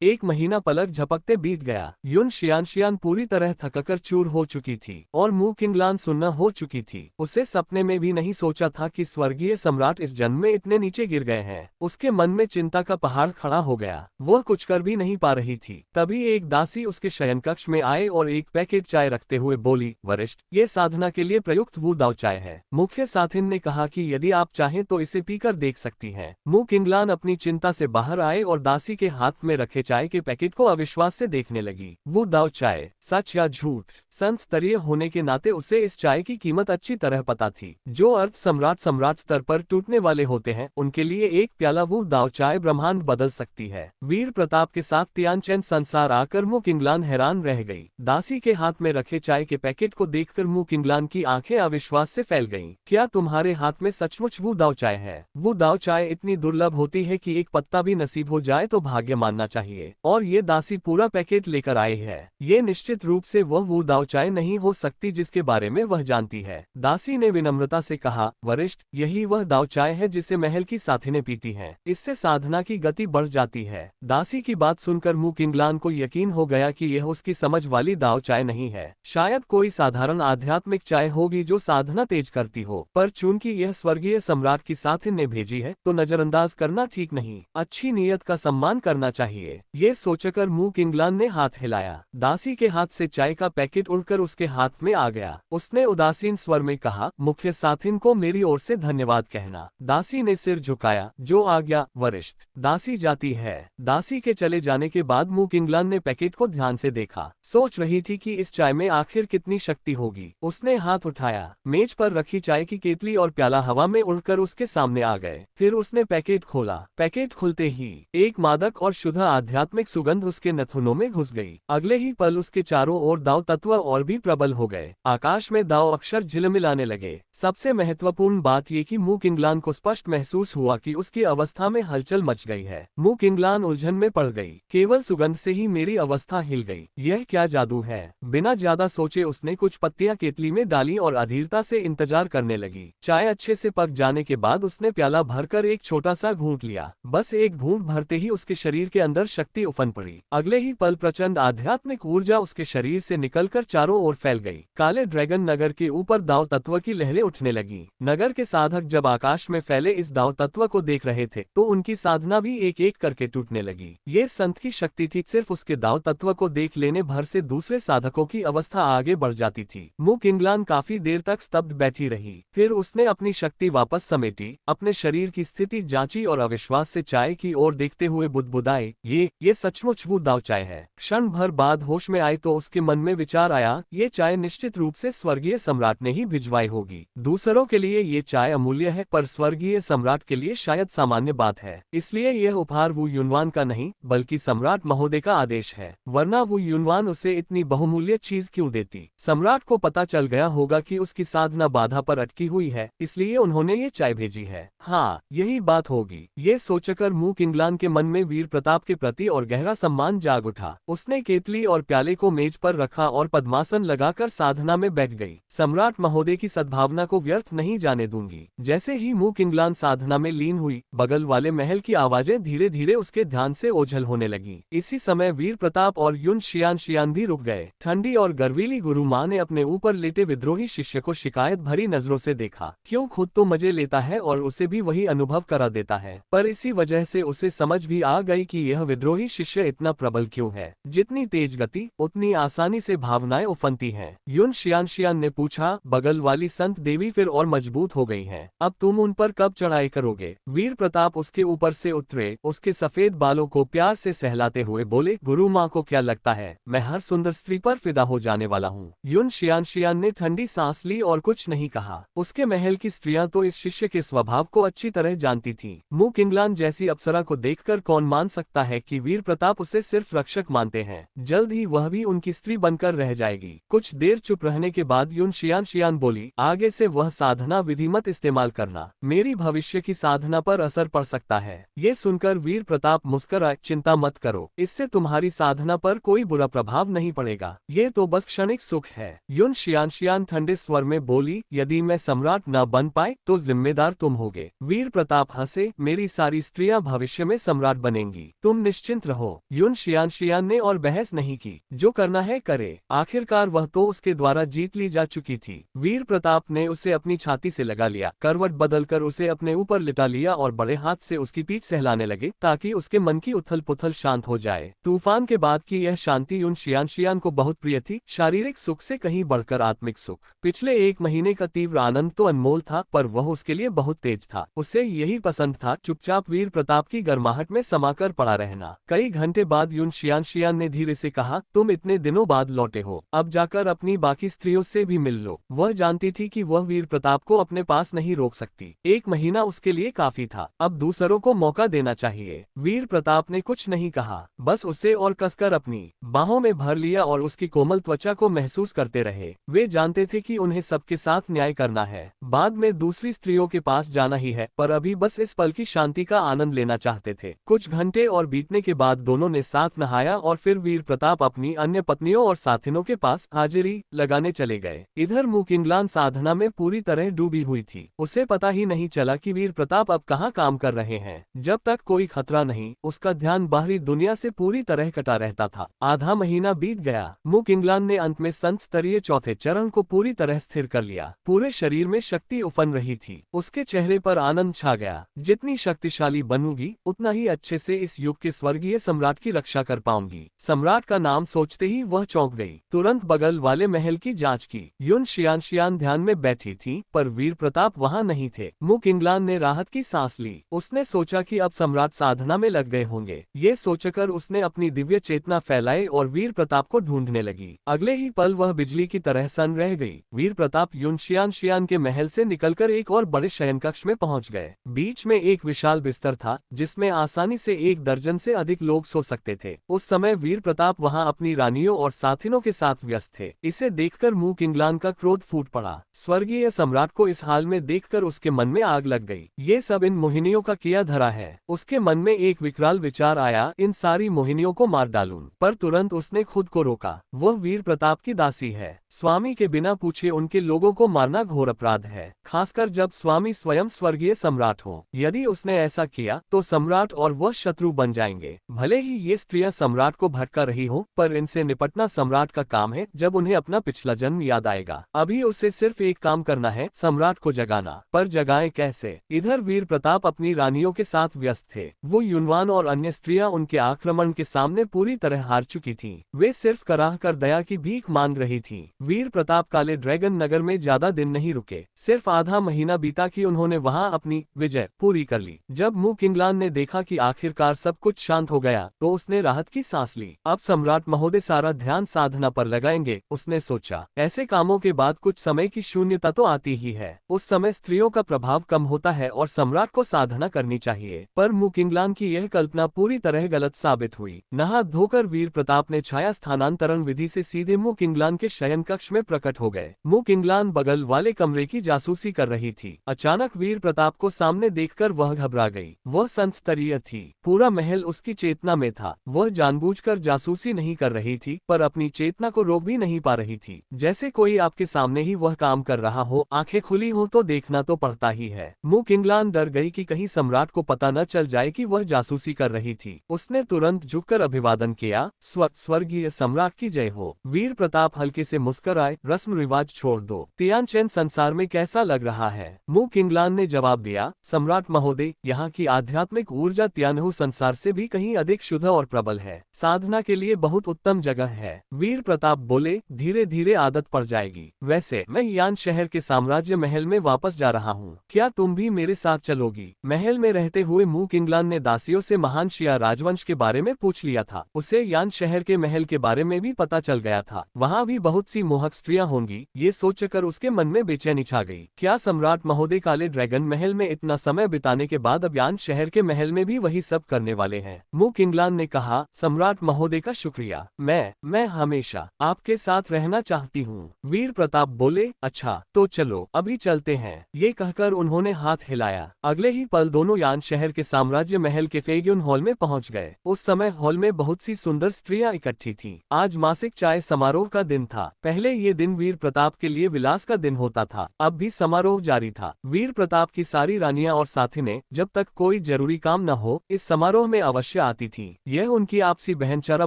1 महीना पलक झपकते बीत गया। युन शियान पूरी तरह थककर चूर हो चुकी थी और मुकिंगलान सुन्न हो चुकी थी। उसे सपने में भी नहीं सोचा था कि स्वर्गीय सम्राट इस जन्म में इतने नीचे गिर गए हैं। उसके मन में चिंता का पहाड़ खड़ा हो गया। वह कुछ कर भी नहीं पा रही थी। तभी एक दासी उसके शयन कक्ष में आए और एक पैकेट चाय रखते हुए बोली, वरिष्ठ, ये साधना के लिए प्रयुक्त वो दाव चाय है। मुख्य साथिन ने कहा कि यदि आप चाहें तो इसे पीकर देख सकती हैं। मुकिंगलान अपनी चिंता से बाहर आए और दासी के हाथ में रखे चाय के पैकेट को अविश्वास से देखने लगी। वो दाव चाय, सच या झूठ? संत स्तरीय होने के नाते उसे इस चाय की कीमत अच्छी तरह पता थी। जो अर्थ सम्राट स्तर पर टूटने वाले होते हैं उनके लिए एक प्याला वो दाव चाय ब्रह्मांड बदल सकती है। वीर प्रताप के साथ तियानचेन संसार आकर मुकिंगलान हैरान रह गई। दासी के हाथ में रखे चाय के पैकेट को देखकर मुकिंगलान की आंखें अविश्वास से फैल गईं। क्या तुम्हारे हाथ में सचमुच वो दाव चाय है? वो दाव चाय इतनी दुर्लभ होती है कि एक पत्ता भी नसीब हो जाए तो भाग्य मानना चाहिए, और ये दासी पूरा पैकेट लेकर आई है। ये निश्चित रूप से वह वो दाव चाय नहीं हो सकती जिसके बारे में वह जानती है। दासी ने विनम्रता से कहा, वरिष्ठ, यही वह दाव चाय है जिसे महल की साथिनें पीती हैं। इससे साधना की गति बढ़ जाती है। दासी की बात सुनकर मुकिंगलान को यकीन हो गया कि यह उसकी समझ वाली दाव चाय नहीं है। शायद कोई साधारण आध्यात्मिक चाय होगी जो साधना तेज करती हो, पर चूंकि यह स्वर्गीय सम्राट की साथिन ने भेजी है तो नजरअंदाज करना ठीक नहीं। अच्छी नीयत का सम्मान करना चाहिए। ये सोचकर मुकिंगलान ने हाथ हिलाया। दासी के हाथ से चाय का पैकेट उड़कर उसके हाथ में आ गया। उसने उदासीन स्वर में कहा, मुख्य साथिन को मेरी ओर से धन्यवाद कहना। दासी ने सिर झुकाया, जो आज्ञा वरिष्ठ। दासी जाती है। दासी के चले जाने के बाद मुकिंगलान ने पैकेट को ध्यान से देखा। सोच रही थी कि इस चाय में आखिर कितनी शक्ति होगी। उसने हाथ उठाया। मेज पर रखी चाय की केतली और प्याला हवा में उड़कर उसके सामने आ गए। फिर उसने पैकेट खोला। पैकेट खुलते ही एक मादक और शुद्ध आध्यात्मिक सुगंध उसके नथुनों में घुस गई। अगले ही पल उसके चारों ओर दाव तत्व और भी प्रबल हो गए। आकाश में दाव अक्षर झिलमिलाने लगे। सबसे महत्वपूर्ण बात ये कि मुकिंगलान को स्पष्ट महसूस हुआ कि उसकी अवस्था में हलचल मच गई है। मुकिंगलान उलझन में पड़ गई। केवल सुगंध से ही मेरी अवस्था हिल गई। यह क्या जादू है? बिना ज्यादा सोचे उसने कुछ पत्तियां केतली में डाली और अधीरता से इंतजार करने लगी। चाय अच्छे से पक जाने के बाद उसने प्याला भरकर एक छोटा सा घूंट लिया। बस एक घूंट भरते ही उसके शरीर के अंदर शक्ति उफन पड़ी। अगले ही पल प्रचंड आध्यात्मिक ऊर्जा उसके शरीर से निकलकर चारों ओर फैल गई। काले ड्रैगन नगर के ऊपर दाव तत्व की लहरें उठने लगी। नगर के साधक जब आकाश में फैले इस दाव तत्व को देख रहे थे तो उनकी साधना भी एक एक करके टूटने लगी। ये संत की शक्ति थी। सिर्फ उसके दाव तत्व को देख लेने भर से दूसरे साधकों की अवस्था आगे बढ़ जाती थी। मुकिंगलान काफी देर तक स्तब्ध बैठी रही। फिर उसने अपनी शक्ति वापस समेटी, अपने शरीर की स्थिति जांची और अविश्वास से चाय की ओर देखते हुए बुदबुदाई, ये सचमुच वो दाव चाय है। क्षण भर बाद होश में आए तो उसके मन में विचार आया, ये चाय निश्चित रूप से स्वर्गीय सम्राट ने ही भिजवाई होगी। दूसरों के लिए ये चाय अमूल्य है, पर स्वर्गीय सम्राट के लिए शायद सामान्य बात है। इसलिए यह उपहार वू युनवान का नहीं बल्कि सम्राट महोदय का आदेश है, वरना वू युनवान उसे इतनी बहुमूल्य चीज क्यों देती? सम्राट को पता चल गया होगा कि उसकी साधना बाधा पर अटकी हुई है, इसलिए उन्होंने ये चाय भेजी है। हाँ, यही बात होगी। ये सोचकर मुकिंगलान के मन में वीर प्रताप के प्रति और गहरा सम्मान जाग उठा। उसने केतली और प्याले को मेज पर रखा और पद्मासन लगाकर साधना में बैठ गई। सम्राट महोदय की सद्भावना को व्यर्थ नहीं जाने दूंगी। जैसे ही मुकिंगलान साधना में लीन हुई, बगल वाले महल की आवाजें धीरे धीरे उसके ध्यान से ओझल होने लगी। इसी समय वीर प्रताप प्रताप और युन शियान भी रुक गए। ठंडी और गर्वीली गुरु माँ ने अपने ऊपर लेटे विद्रोही शिष्य को शिकायत भरी नजरों से देखा। क्यों, खुद तो मजे लेता है और उसे भी वही अनुभव करा देता है, पर इसी वजह से उसे समझ भी आ गई कि यह विद्रोही शिष्य इतना प्रबल क्यों है। जितनी तेज गति उतनी आसानी से भावनाएं उफनती हैं। युन शियान ने पूछा, बगल वाली संत देवी फिर और मजबूत हो गई हैं, अब तुम उन पर कब चढ़ाई करोगे? वीर प्रताप उसके ऊपर से उतरे, उसके सफेद बालों को प्यार से सहलाते हुए बोले, गुरु माँ को क्या लगता है मैं हर सुंदर स्त्री पर फिदा हो जाने वाला हूँ? युन शियान ने ठंडी सांस ली और कुछ नहीं कहा। उसके महल की स्त्रियां तो इस शिष्य के स्वभाव को अच्छी तरह जानती थीं। मु किंगलान जैसी अप्सरा को देखकर कौन मान सकता है कि वीर प्रताप उसे सिर्फ रक्षक मानते हैं। जल्द ही वह भी उनकी स्त्री बनकर रह जाएगी। कुछ देर चुप रहने के बाद युन शियान बोली, आगे से वह साधना विधि मत इस्तेमाल करना, मेरी भविष्य की साधना पर असर पड़ सकता है। ये सुनकर वीर प्रताप मुस्कुराए, चिंता मत करो, इससे तुम्हारी साधना पर कोई बुरा प्रभाव नहीं पड़ेगा, ये तो बस क्षणिक सुख है। युन शियान ठंडे स्वर में बोली, यदि मैं सम्राट न बन पाए तो जिम्मेदार तुम होगे। वीर प्रताप हंसे, मेरी सारी स्त्रियां भविष्य में सम्राट बनेंगी, तुम निश्चिंत रहो। युन शियान ने और बहस नहीं की, जो करना है करे। आखिरकार वह तो उसके द्वारा जीत ली जा चुकी थी। वीर प्रताप ने उसे अपनी छाती से लगा लिया, करवट बदलकर उसे अपने ऊपर लिटा लिया और बड़े हाथ से उसकी पीठ सहलाने लगे ताकि उसके मन की उथल पुथल शांत हो जाए। तूफान के बाद की यह शांति युन शियान को बहुत प्रिय थी, शारीरिक सुख से कहीं बढ़कर आत्मिक सुख। पिछले 1 महीने का तीव्र आनंद तो अनमोल था, पर वह उसके लिए बहुत तेज था। उसे यही पसंद था, चुपचाप वीर प्रताप की गर्माहट में समाकर पड़ा रहना। कई घंटे बाद युन शियान ने धीरे से कहा, तुम इतने दिनों बाद लौटे हो, अब जाकर अपनी बाकी स्त्रियों से भी मिल लो। वह जानती थी कि वह वीर प्रताप को अपने पास नहीं रोक सकती। 1 महीना उसके लिए काफी था, अब दूसरों को मौका देना चाहिए। वीर प्रताप ने कुछ नहीं कहा, बस उसे और कसकर अपनी बाहों में भर लिया और उसकी कोमल त्वचा को महसूस करते रहे। वे जानते थे कि उन्हें सबके साथ न्याय करना है, बाद में दूसरी स्त्रियों के पास जाना ही है, पर अभी बस इस पल की शांति का आनंद लेना चाहते थे। कुछ घंटे और बीतने के बाद दोनों ने साथ नहाया और फिर वीर प्रताप अपनी अन्य पत्नियों और साथिनों के पास हाजिरी लगाने चले गए। इधर मु किंगलान साधना में पूरी तरह डूबी हुई थी। उसे पता ही नहीं चला कि वीर प्रताप अब कहाँ काम कर रहे हैं। जब तक कोई खतरा नहीं, उसका ध्यान बाहरी दुनिया से पूरी तरह कटा रहता था। आधा महीना बीत गया। मु किंगलान ने अंत में संत स्तरीय चौथे चरण को पूरी तरह स्थिर कर लिया। पूरे शरीर में शक्ति उफन रही थी। उसके चेहरे पर आनंद छा गया। जितनी शक्तिशाली बनूंगी उतना ही अच्छे से इस युग के स्वर्गीय सम्राट की रक्षा कर पाऊंगी। सम्राट का नाम सोचते ही वह चौंक गई। तुरंत बगल वाले महल की जांच की। युन शियान ध्यान में बैठी थी, पर वीर प्रताप वहां नहीं थे। मु किंगलान ने राहत की सांस ली। उसने सोचा कि अब सम्राट साधना में लग गए होंगे। ये सोचकर उसने अपनी दिव्य चेतना फैलाई और वीर प्रताप को ढूंढने लगी। अगले ही पल वह बिजली की तरह सन रह गई। वीर प्रताप युन शियान के महल से निकलकर एक और बड़े शयन कक्ष में पहुंच गए। बीच में एक विशाल बिस्तर था, जिसमें आसानी से 1 दर्जन से अधिक लोग सो सकते थे। उस समय वीर प्रताप वहां अपनी रानियों और साथिनों के साथ व्यस्त थे। इसे देखकर मु किंगलान का क्रोध फूट पड़ा। स्वर्गीय सम्राट को इस हाल में देखकर उसके मन में आग लग गई। ये सब इन मोहिनियों का किया धरा है। उसके मन में एक विकराल विचार आया, इन सारी मोहिनियों को मार डालूं। पर तुरंत उसने खुद को रोका। वह वीर प्रताप की दासी है। स्वामी के बिना पूछे उनके लोगों को मारना घोर अपराध है, खासकर जब स्वामी स्वयं स्वर्गीय सम्राट हो। यदि उसने ऐसा किया तो सम्राट और वह शत्रु बन जाएंगे। भले ही ये स्त्रियां सम्राट को भटका रही हो, पर इनसे निपटना सम्राट का काम है। जब उन्हें अपना पिछला जन्म याद आएगा। अभी उसे सिर्फ एक काम करना है, सम्राट को जगाना। पर जगाएं कैसे? इधर वीर प्रताप अपनी रानियों के साथ व्यस्त थे। वो युनवान और अन्य स्त्रियां उनके आक्रमण के सामने पूरी तरह हार चुकी थीं। वे सिर्फ कराह कर दया की भीख मांग रही थीं। वीर प्रताप काले ड्रैगन नगर में ज्यादा दिन नहीं रुके। सिर्फ आधा महीना बीता कि उन्होंने वहां अपनी विजय पूरी कर ली। जब मु किंगलान ने देखा कि आखिरकार सब कुछ शांत हो गया, तो उसने राहत की सांस ली। अब सम्राट महोदय सारा ध्यान साधना पर लगाएंगे, उसने सोचा। ऐसे कामों के बाद कुछ समय की शून्यता तो आती ही है। उस समय स्त्रियों का प्रभाव कम होता है और सम्राट को साधना करनी चाहिए। पर मु किंगलान की यह कल्पना पूरी तरह गलत साबित हुई। नहा धोकर वीर प्रताप ने छाया स्थानांतरण विधि से सीधे मु किंगलान के शयन कक्ष में प्रकट हो गए। मु किंगलान बगल वाले कमरे की जासूसी कर रही थी। अचानक वीर प्रताप को सामने देखकर वह घबरा गई। वह संत स्तरीय थी। पूरा महल उसकी चेतना में था। वह जानबूझकर जासूसी नहीं कर रही थी, पर अपनी चेतना को रोक भी नहीं पा रही थी। जैसे कोई आपके सामने ही वह काम कर रहा हो, आंखें खुली हो तो देखना तो पड़ता ही है। मु किंगलान डर गई कि कहीं सम्राट को पता न चल जाए कि वह जासूसी कर रही थी। उसने तुरंत झुककर अभिवादन अभिवादन किया। स्वर्गीय सम्राट की जय हो। वीर प्रताप हल्के से मुस्कुराए, रस्म रिवाज छोड़ दो, तियानचेन संसार में कैसा लग रहा है? मु किंगलान ने जवाब दिया, सम्राट महोदय, यहाँ की आध्यात्मिक ऊर्जा तियानहु संसार से भी कहीं अधिक शुद्ध और प्रबल है। साधना के लिए बहुत उत्तम जगह है। वीर प्रताप बोले, धीरे धीरे आदत पड़ जाएगी। वैसे मैं यान शहर के साम्राज्य महल में वापस जा रहा हूँ, क्या तुम भी मेरे साथ चलोगी? महल में रहते हुए मु किंगलान ने दासियों से महान शिया राजवंश के बारे में पूछ लिया था। उसे यान शहर के महल के बारे में भी पता चल गया था। वहाँ भी बहुत सी मोहक स्त्रियां होंगी। ये सोचकर उसके मन में बेचैनी छा गई। क्या सम्राट महोदय काले ड्रैगन महल में इतना समय बिताने के बाद अब यान शहर के महल में भी वही सब करने वाले हैं? मु किंगलान ने कहा, सम्राट महोदय का शुक्रिया, मैं हमेशा आपके साथ रहना चाहती हूँ। वीर प्रताप बोले, अच्छा तो चलो अभी चलते हैं। ये कहकर उन्होंने हाथ हिलाया। अगले ही पल दोनों यान शहर के साम्राज्य महल के फेग्यून हॉल में पहुंच गए। उस समय हॉल में बहुत सी सुंदर स्त्रियां इकट्ठी थीं। आज मासिक चाय समारोह का दिन था। पहले ये दिन वीर प्रताप के लिए विलास का दिन होता था, अब भी समारोह जारी था। वीर प्रताप की सारी रानियां और साथिनें जब तक कोई जरूरी काम न हो इस समारोह में अवश्य आती थीं। यह उनकी आपसी बहनचारा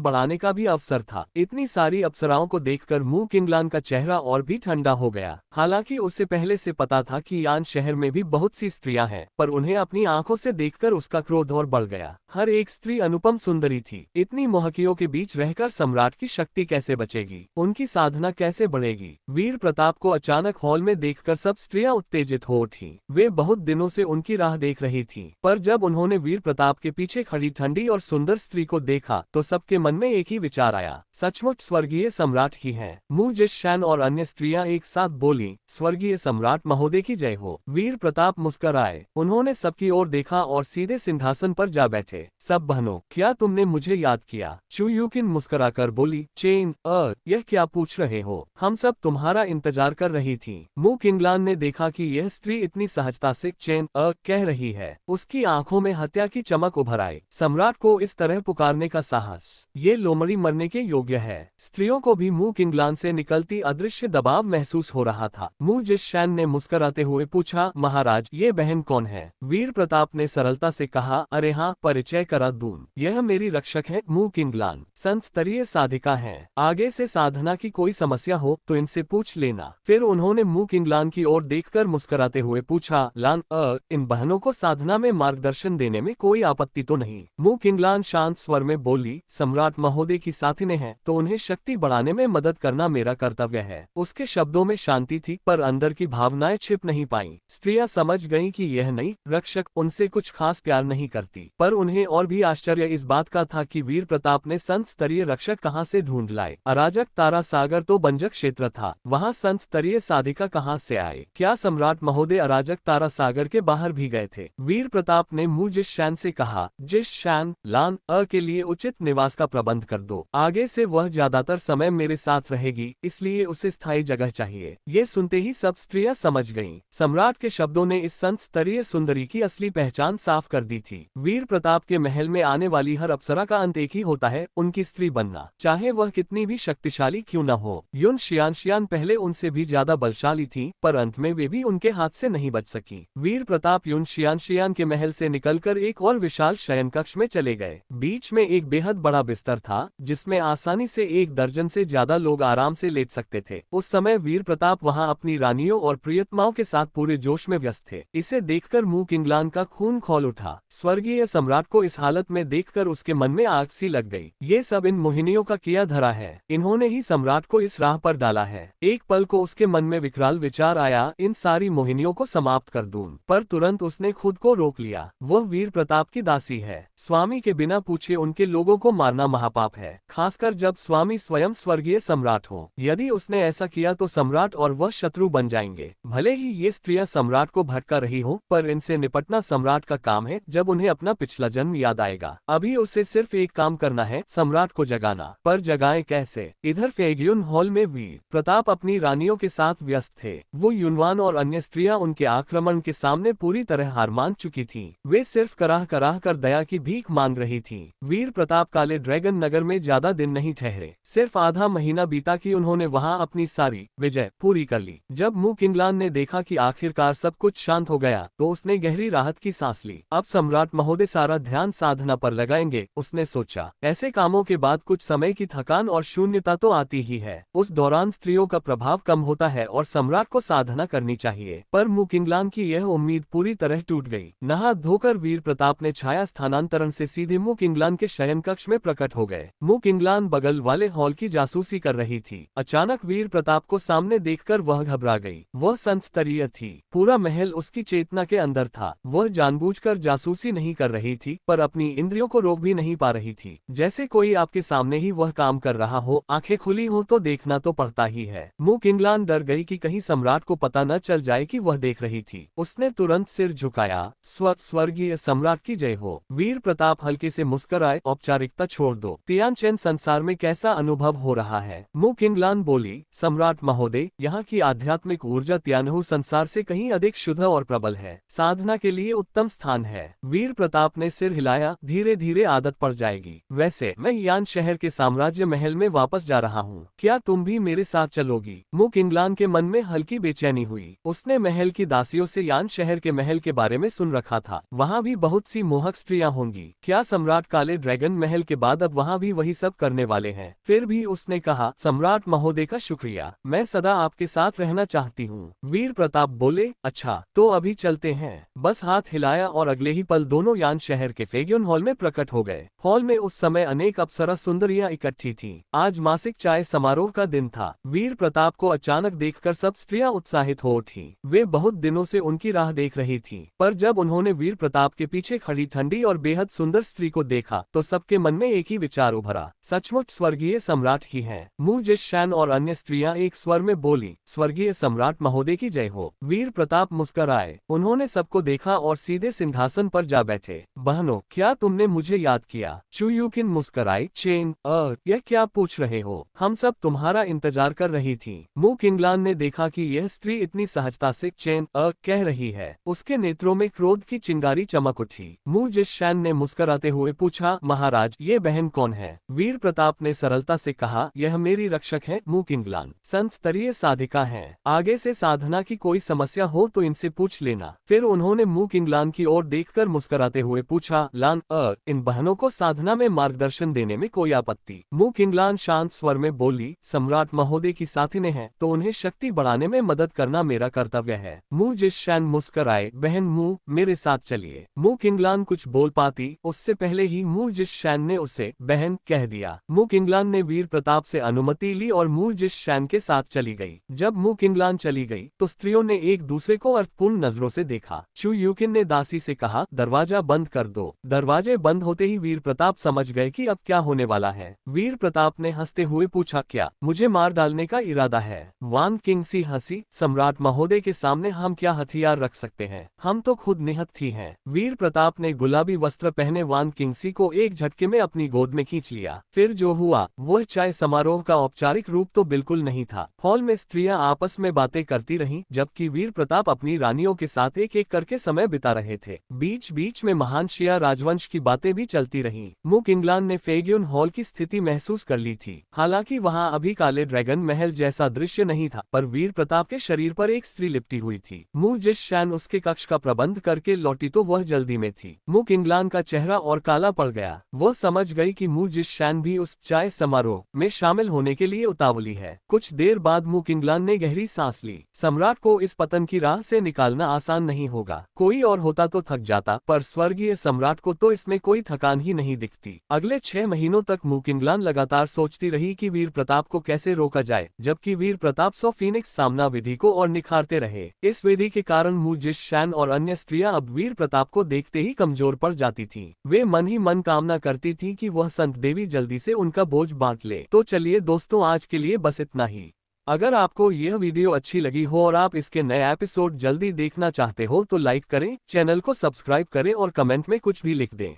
बढ़ाने का भी अवसर था। इतनी सारी अप्सराओं को देखकर मु किंगलान का चेहरा और भी ठंडा हो गया। हालांकि उसे पहले से पता था कि यान शहर में भी बहुत सी स्त्रियां हैं, पर उन्हें अपनी आंखों से देखकर उसका क्रोध और बढ़ गया। हर एक स्त्री अनुपम सुंदरी थी। इतनी मोहकियों के बीच रहकर सम्राट की शक्ति कैसे बचेगी? उनकी साधना कैसे बढ़ेगी? वीर प्रताप को अचानक हॉल में देखकर सब स्त्रियां उत्तेजित हो उठी। वे बहुत दिनों से उनकी राह देख रही थीं, पर जब उन्होंने वीर प्रताप के पीछे खड़ी ठंडी और सुंदर स्त्री को देखा तो सबके मन में एक ही विचार आया, सचमुच स्वर्गीय सम्राट ही हैं। मु जिशैन और अन्य स्त्रियां एक साथ बोली, स्वर्गीय सम्राट महोदय की जय हो। वीर प्रताप मुस्कुराए। उन्होंने सबकी ओर देखा और सीधे सिंहासन पर जा बैठे। सब बहनों, क्या तुमने मुझे याद किया? चू यूकिन मुस्कुराकर बोली, चेन यह क्या पूछ रहे हो? हम सब तुम्हारा इंतजार कर रही थी। मु किंगलान ने देखा कि यह स्त्री इतनी सहजता से चेन कह रही है। उसकी आंखों में हत्या की चमक उभर आई। सम्राट को इस तरह पुकारने का साहस, ये लोमड़ी मरने के योग्य है। स्त्रियों को भी मु किंगलान से निकलती अदृश्य दबाव महसूस हो रहा था। मु जिशैन ने मुस्कुराते हुए पूछा, महाराज ये बहन कौन है? वीर प्रताप ने सरलता से कहा, अरे हाँ, परिचय करा दूं, यह मेरी रक्षक है मु किंगलान, संत स्तरीय साधिका हैं। आगे से साधना की कोई समस्या हो तो इनसे पूछ लेना। फिर उन्होंने मु किंगलान की ओर देखकर मुस्कुराते हुए पूछा, लान इन बहनों को साधना में मार्गदर्शन देने में कोई आपत्ति तो नहीं? मु किंगलान शांत स्वर में बोली, सम्राट महोदय की साथिनें हैं तो उन्हें शक्ति बढ़ाने में मदद करना मेरा कर्तव्य है। उसके शब्दों में शांति थी, पर अंदर की भावनाएं छिप नहीं पाईं। स्त्रियां समझ गईं कि यह नई रक्षक उनसे कुछ खास प्यार नहीं करती, पर उन्हें और भी आश्चर्य इस बात का था कि वीर प्रताप ने संत स्तरीय रक्षक कहां से ढूंढ लाए। अराजक तारा सागर तो बंजक क्षेत्र था, वहां संत स्तरीय साधिका कहां से आए? क्या सम्राट महोदय अराजक तारा सागर के बाहर भी गए थे? वीर प्रताप ने मु जिशैन से कहा, जिशैन, लान के लिए उचित निवास का प्रबंध कर दो। आगे से वह ज्यादातर समय मेरे साथ रहेगी, इसलिए उसे स्थायी जगह चाहिए। ये सुनते ही सब स्त्रियां समझ गईं। सम्राट के शब्दों ने इस संत स्तरीय सुंदरी की असली पहचान साफ कर दी थी। वीर प्रताप के महल में आने वाली हर अप्सरा का अंत एक ही होता है, उनकी स्त्री बनना, चाहे वह कितनी भी शक्तिशाली क्यों न हो। युन शियान पहले उनसे भी ज्यादा बलशाली थी, पर अंत में वे भी उनके हाथ से नहीं बच सकी। वीर प्रताप युन शियान के महल से निकलकर एक और विशाल शयन कक्ष में चले गए। बीच में एक बेहद बड़ा बिस्तर था, जिसमें आसानी से 1 दर्जन से ज्यादा लोग आराम से लेट सकते थे। उस समय वीर प्रताप वहां अपनी रानियों और प्रियतमाओं के साथ पूरे जोश में व्यस्त थे। इसे देखकर मु किंगलान का खून खौल उठा। स्वर्गीय सम्राट को इस हालत में देखकर उसके मन में आग सी लग गई। ये सब इन मोहिनियों का किया धरा है, इन्होंने ही सम्राट को इस राह पर डाला है। एक पल को उसके मन में विकराल विचार आया, इन सारी मोहिनियों को समाप्त कर दूं, पर तुरंत उसने खुद को रोक लिया। वह वीर प्रताप की दासी है। स्वामी के बिना पूछे उनके लोगों को मारना महापाप है, खासकर जब स्वामी स्वयं स्वर्गीय सम्राट हो। यदि उसने ऐसा किया तो सम्राट और वह शत्रु बन जाएंगे। भले ही ये स्त्रियां सम्राट को भटका रही हो, पर इनसे निपटना सम्राट का काम है। जब उन्हें अपना पिछला जन्म याद आएगा। अभी उसे सिर्फ एक काम करना है, सम्राट को जगाना। पर जगाएं कैसे? इधर फेग्यून हॉल में वीर प्रताप अपनी रानियों के साथ व्यस्त थे। वो युनवान और अन्य स्त्रियां उनके आक्रमण के सामने पूरी तरह हार मान चुकी थीं। वे सिर्फ कराह कराह कर दया की भीख मांग रही थीं। वीर प्रताप काले ड्रैगन नगर में ज्यादा दिन नहीं ठहरे, सिर्फ आधा महीना बीता कि उन्होंने वहां अपनी सारी विजय पूरी कर ली। जब मु किंगलान ने देखा कि आखिरकार सब कुछ शांत हो गया, तो उसने गहरी राहत की सांस ली। अब सम्राट महोदय सारा ध्यान साधना पर लगाएंगे, उसने सोचा। ऐसे कामों के बाद कुछ समय की थकान और शून्यता तो आती ही है। उस दौरान स्त्रियों का प्रभाव कम होता है और सम्राट को साधना करनी चाहिए। पर मुकिंगलान की यह उम्मीद पूरी तरह टूट गई। नहा धोकर वीर प्रताप ने छाया स्थानांतरण से सीधे मुकिंगलान के शयन कक्ष में प्रकट हो गए। मुकिंगलान बगल वाले हॉल की जासूसी कर रही थी। अचानक वीर प्रताप को सामने देखकर वह घबरा गई। वह संस्तरीय थी, पूरा महल उसकी चेतना के अंदर था। वह जानबूझकर जासूसी नहीं कर रही थी, पर अपनी इंद्रियों को रोक भी नहीं पा रही थी। जैसे कोई आपके सामने ही वह काम कर रहा हो, आंखें खुली हो तो देखना तो पड़ता ही है। मुकिंगलान डर गई कि कहीं सम्राट को पता न चल जाए कि वह देख रही थी। उसने तुरंत सिर झुकाया। स्वर्गीय सम्राट की जय हो। वीर प्रताप हल्के से मुस्कुराए। औपचारिकता छोड़ दो। तियानचेन संसार में कैसा अनुभव हो रहा है? मुकिंगलान बोली। सम्राट महोदय, यहाँ की आध्यात्मिक ऊर्जा तियानहु संसार से कहीं अधिक शुद्ध और प्रबल है। साधना के लिए उत्तम स्थान है। वीर प्रताप ने सिर हिलाया। धीरे धीरे आदत पड़ जाएगी। वैसे मैं यान शहर के साम्राज्य महल में वापस जा रहा हूँ, क्या तुम भी मेरे साथ चलोगी? मुकिंगलान के मन में हल्की बेचैनी हुई। उसने महल की दासियों से यान शहर के महल के बारे में सुन रखा था। वहाँ भी बहुत सी मोहक स्त्रियां होंगी। क्या सम्राट काले ड्रैगन महल के बाद अब वहाँ भी वही सब करने वाले हैं? फिर भी उसने कहा, सम्राट महोदय का शुक्रिया, मैं सदा आपके साथ रहना चाहती हूँ। वीर प्रताप बोले, अच्छा तो अभी चलते हैं। बस हाथ हिलाया और अगले ही पल दोनों यान शहर के फेग्योन हॉल में प्रकट हो गए। हॉल में उस समय अनेक अप्सरा सुंदरियां इकट्ठी थीं। आज मासिक चाय समारोह का दिन था। वीर प्रताप को अचानक देखकर सब स्त्रियां उत्साहित हो उठी। वे बहुत दिनों से उनकी राह देख रही थीं। पर जब उन्होंने वीर प्रताप के पीछे खड़ी ठंडी और बेहद सुंदर स्त्री को देखा तो सबके मन में एक ही विचार उभरा, सचमुच स्वर्गीय सम्राट ही हैं। मुजिशैन और अन्य स्त्रियां एक स्वर में बोली, स्वर्गीय सम्राट महोदय की जय हो। वीर प्रताप मुस्कुराए। उन्होंने सबको देखा और सीधे सिंहासन पर जा बैठे। बहनों, क्या तुमने मुझे याद किया? चुयूकिन मुस्कुराई। चेन, यह क्या पूछ रहे हो? हम सब तुम्हारा इंतजार कर रही थी। मुकिंगलान ने देखा कि यह स्त्री इतनी सहजता से चेन कह रही है। उसके नेत्रों में क्रोध की चिंगारी चमक उठी। मुजिशैन ने मुस्कुराते हुए पूछा, महाराज, ये बहन कौन है? वीर प्रताप ने सरलता से कहा, यह मेरी रक्षक है मुकिंगलान, संतस्तरीय साधिका है। आगे से साधना की कोई समस्या हो तो इनसे पूछ लेना। फिर उन्होंने मुकिंगलान की ओर देखकर मुस्कुराते हुए पूछा, लान, इन बहनों को साधना में मार्गदर्शन देने में कोई आपत्ति? मुकिंगलान शांत स्वर में बोली, सम्राट महोदय की साथिने हैं तो उन्हें शक्ति बढ़ाने में मदद करना मेरा कर्तव्य है। मुजिशैन मुस्कुराए। बहन मु, मेरे साथ चलिए। मुकिंगलान कुछ बोल पाती उससे पहले ही मुजिशैन ने उसे बहन कह दिया। मुकिंगलान ने वीर प्रताप से अनुमति ली और मुजिशैन के साथ चली गई। जब मुकिंगलान चली गई तो स्त्रियों ने एक दूसरे को अर्थपूर्ण नजरों से देखा। चुयूकिन ने दासी से कहा, दरवाजा बंद कर दो। दरवाजे बंद होते ही वीर प्रताप समझ गए कि अब क्या होने वाला है। वीर प्रताप ने हंसते हुए पूछा, क्या मुझे मार डालने का इरादा है? वान किंगसी हंसी। सम्राट महोदय के सामने हम क्या हथियार रख सकते हैं? हम तो खुद निहत्थी हैं। वीर प्रताप ने गुलाबी वस्त्र पहने वान किंगसी को एक झटके में अपनी गोद में खींच लिया। फिर जो हुआ वह चाय समारोह का औपचारिक रूप तो बिल्कुल नहीं था। हॉल में स्त्रियां आपस में बातें करती रहीं, जबकि वीर प्रताप अपनी रानियों के साथ एक एक करके समय बिता रहे थे। बीच बीच में महान शिया राजवंश की बातें भी चलती रहीं। मुकिंगलान ने फेग्योन हॉल की स्थिति महसूस कर ली थी। हालांकि वहां अभी काले ड्रैगन महल जैसा दृश्य नहीं था, पर वीर प्रताप के शरीर पर एक स्त्री लिपटी हुई थी। मुजिशैन उसके कक्ष का प्रबंध करके लौटी तो वह जल्दी में थी। मुकिंगलान का चेहरा और काला पड़ गया। वह समझ गई कि मुजिशैन भी उस चाय समारोह में शामिल होने के लिए उतावली है। कुछ देर बाद मुकिंगलान ने गहरी सांस ली। सम्राट को इस पतन की राह से निकालना आसान नहीं होगा। कोई और होता तो थक जाता, पर स्वर्गीय सम्राट को तो इसमें कोई थकान ही नहीं दिखती। अगले 6 महीनों तक मुकिंगलान लगातार सोचती रही कि वीर प्रताप को कैसे रोका जाए, जबकि वीर प्रताप फिनिक्स सामना विधि को और निखारते रहे। इस विधि के कारण मुजिशैन और अन्य स्त्रियां अब वीर प्रताप को देखते ही कमजोर पड़ जाती थीं। वे मन ही मन कामना करती थीं कि वह संत देवी जल्दी से उनका बोझ बांट ले। तो चलिए दोस्तों, आज के लिए बस इतना ही। अगर आपको यह वीडियो अच्छी लगी हो और आप इसके नए एपिसोड जल्दी देखना चाहते हो तो लाइक करें, चैनल को सब्सक्राइब करें और कमेंट में कुछ भी लिख दें।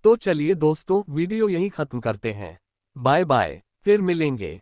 तो चलिए दोस्तों, वीडियो यहीं खत्म करते हैं। बाय बाय, फिर मिलेंगे।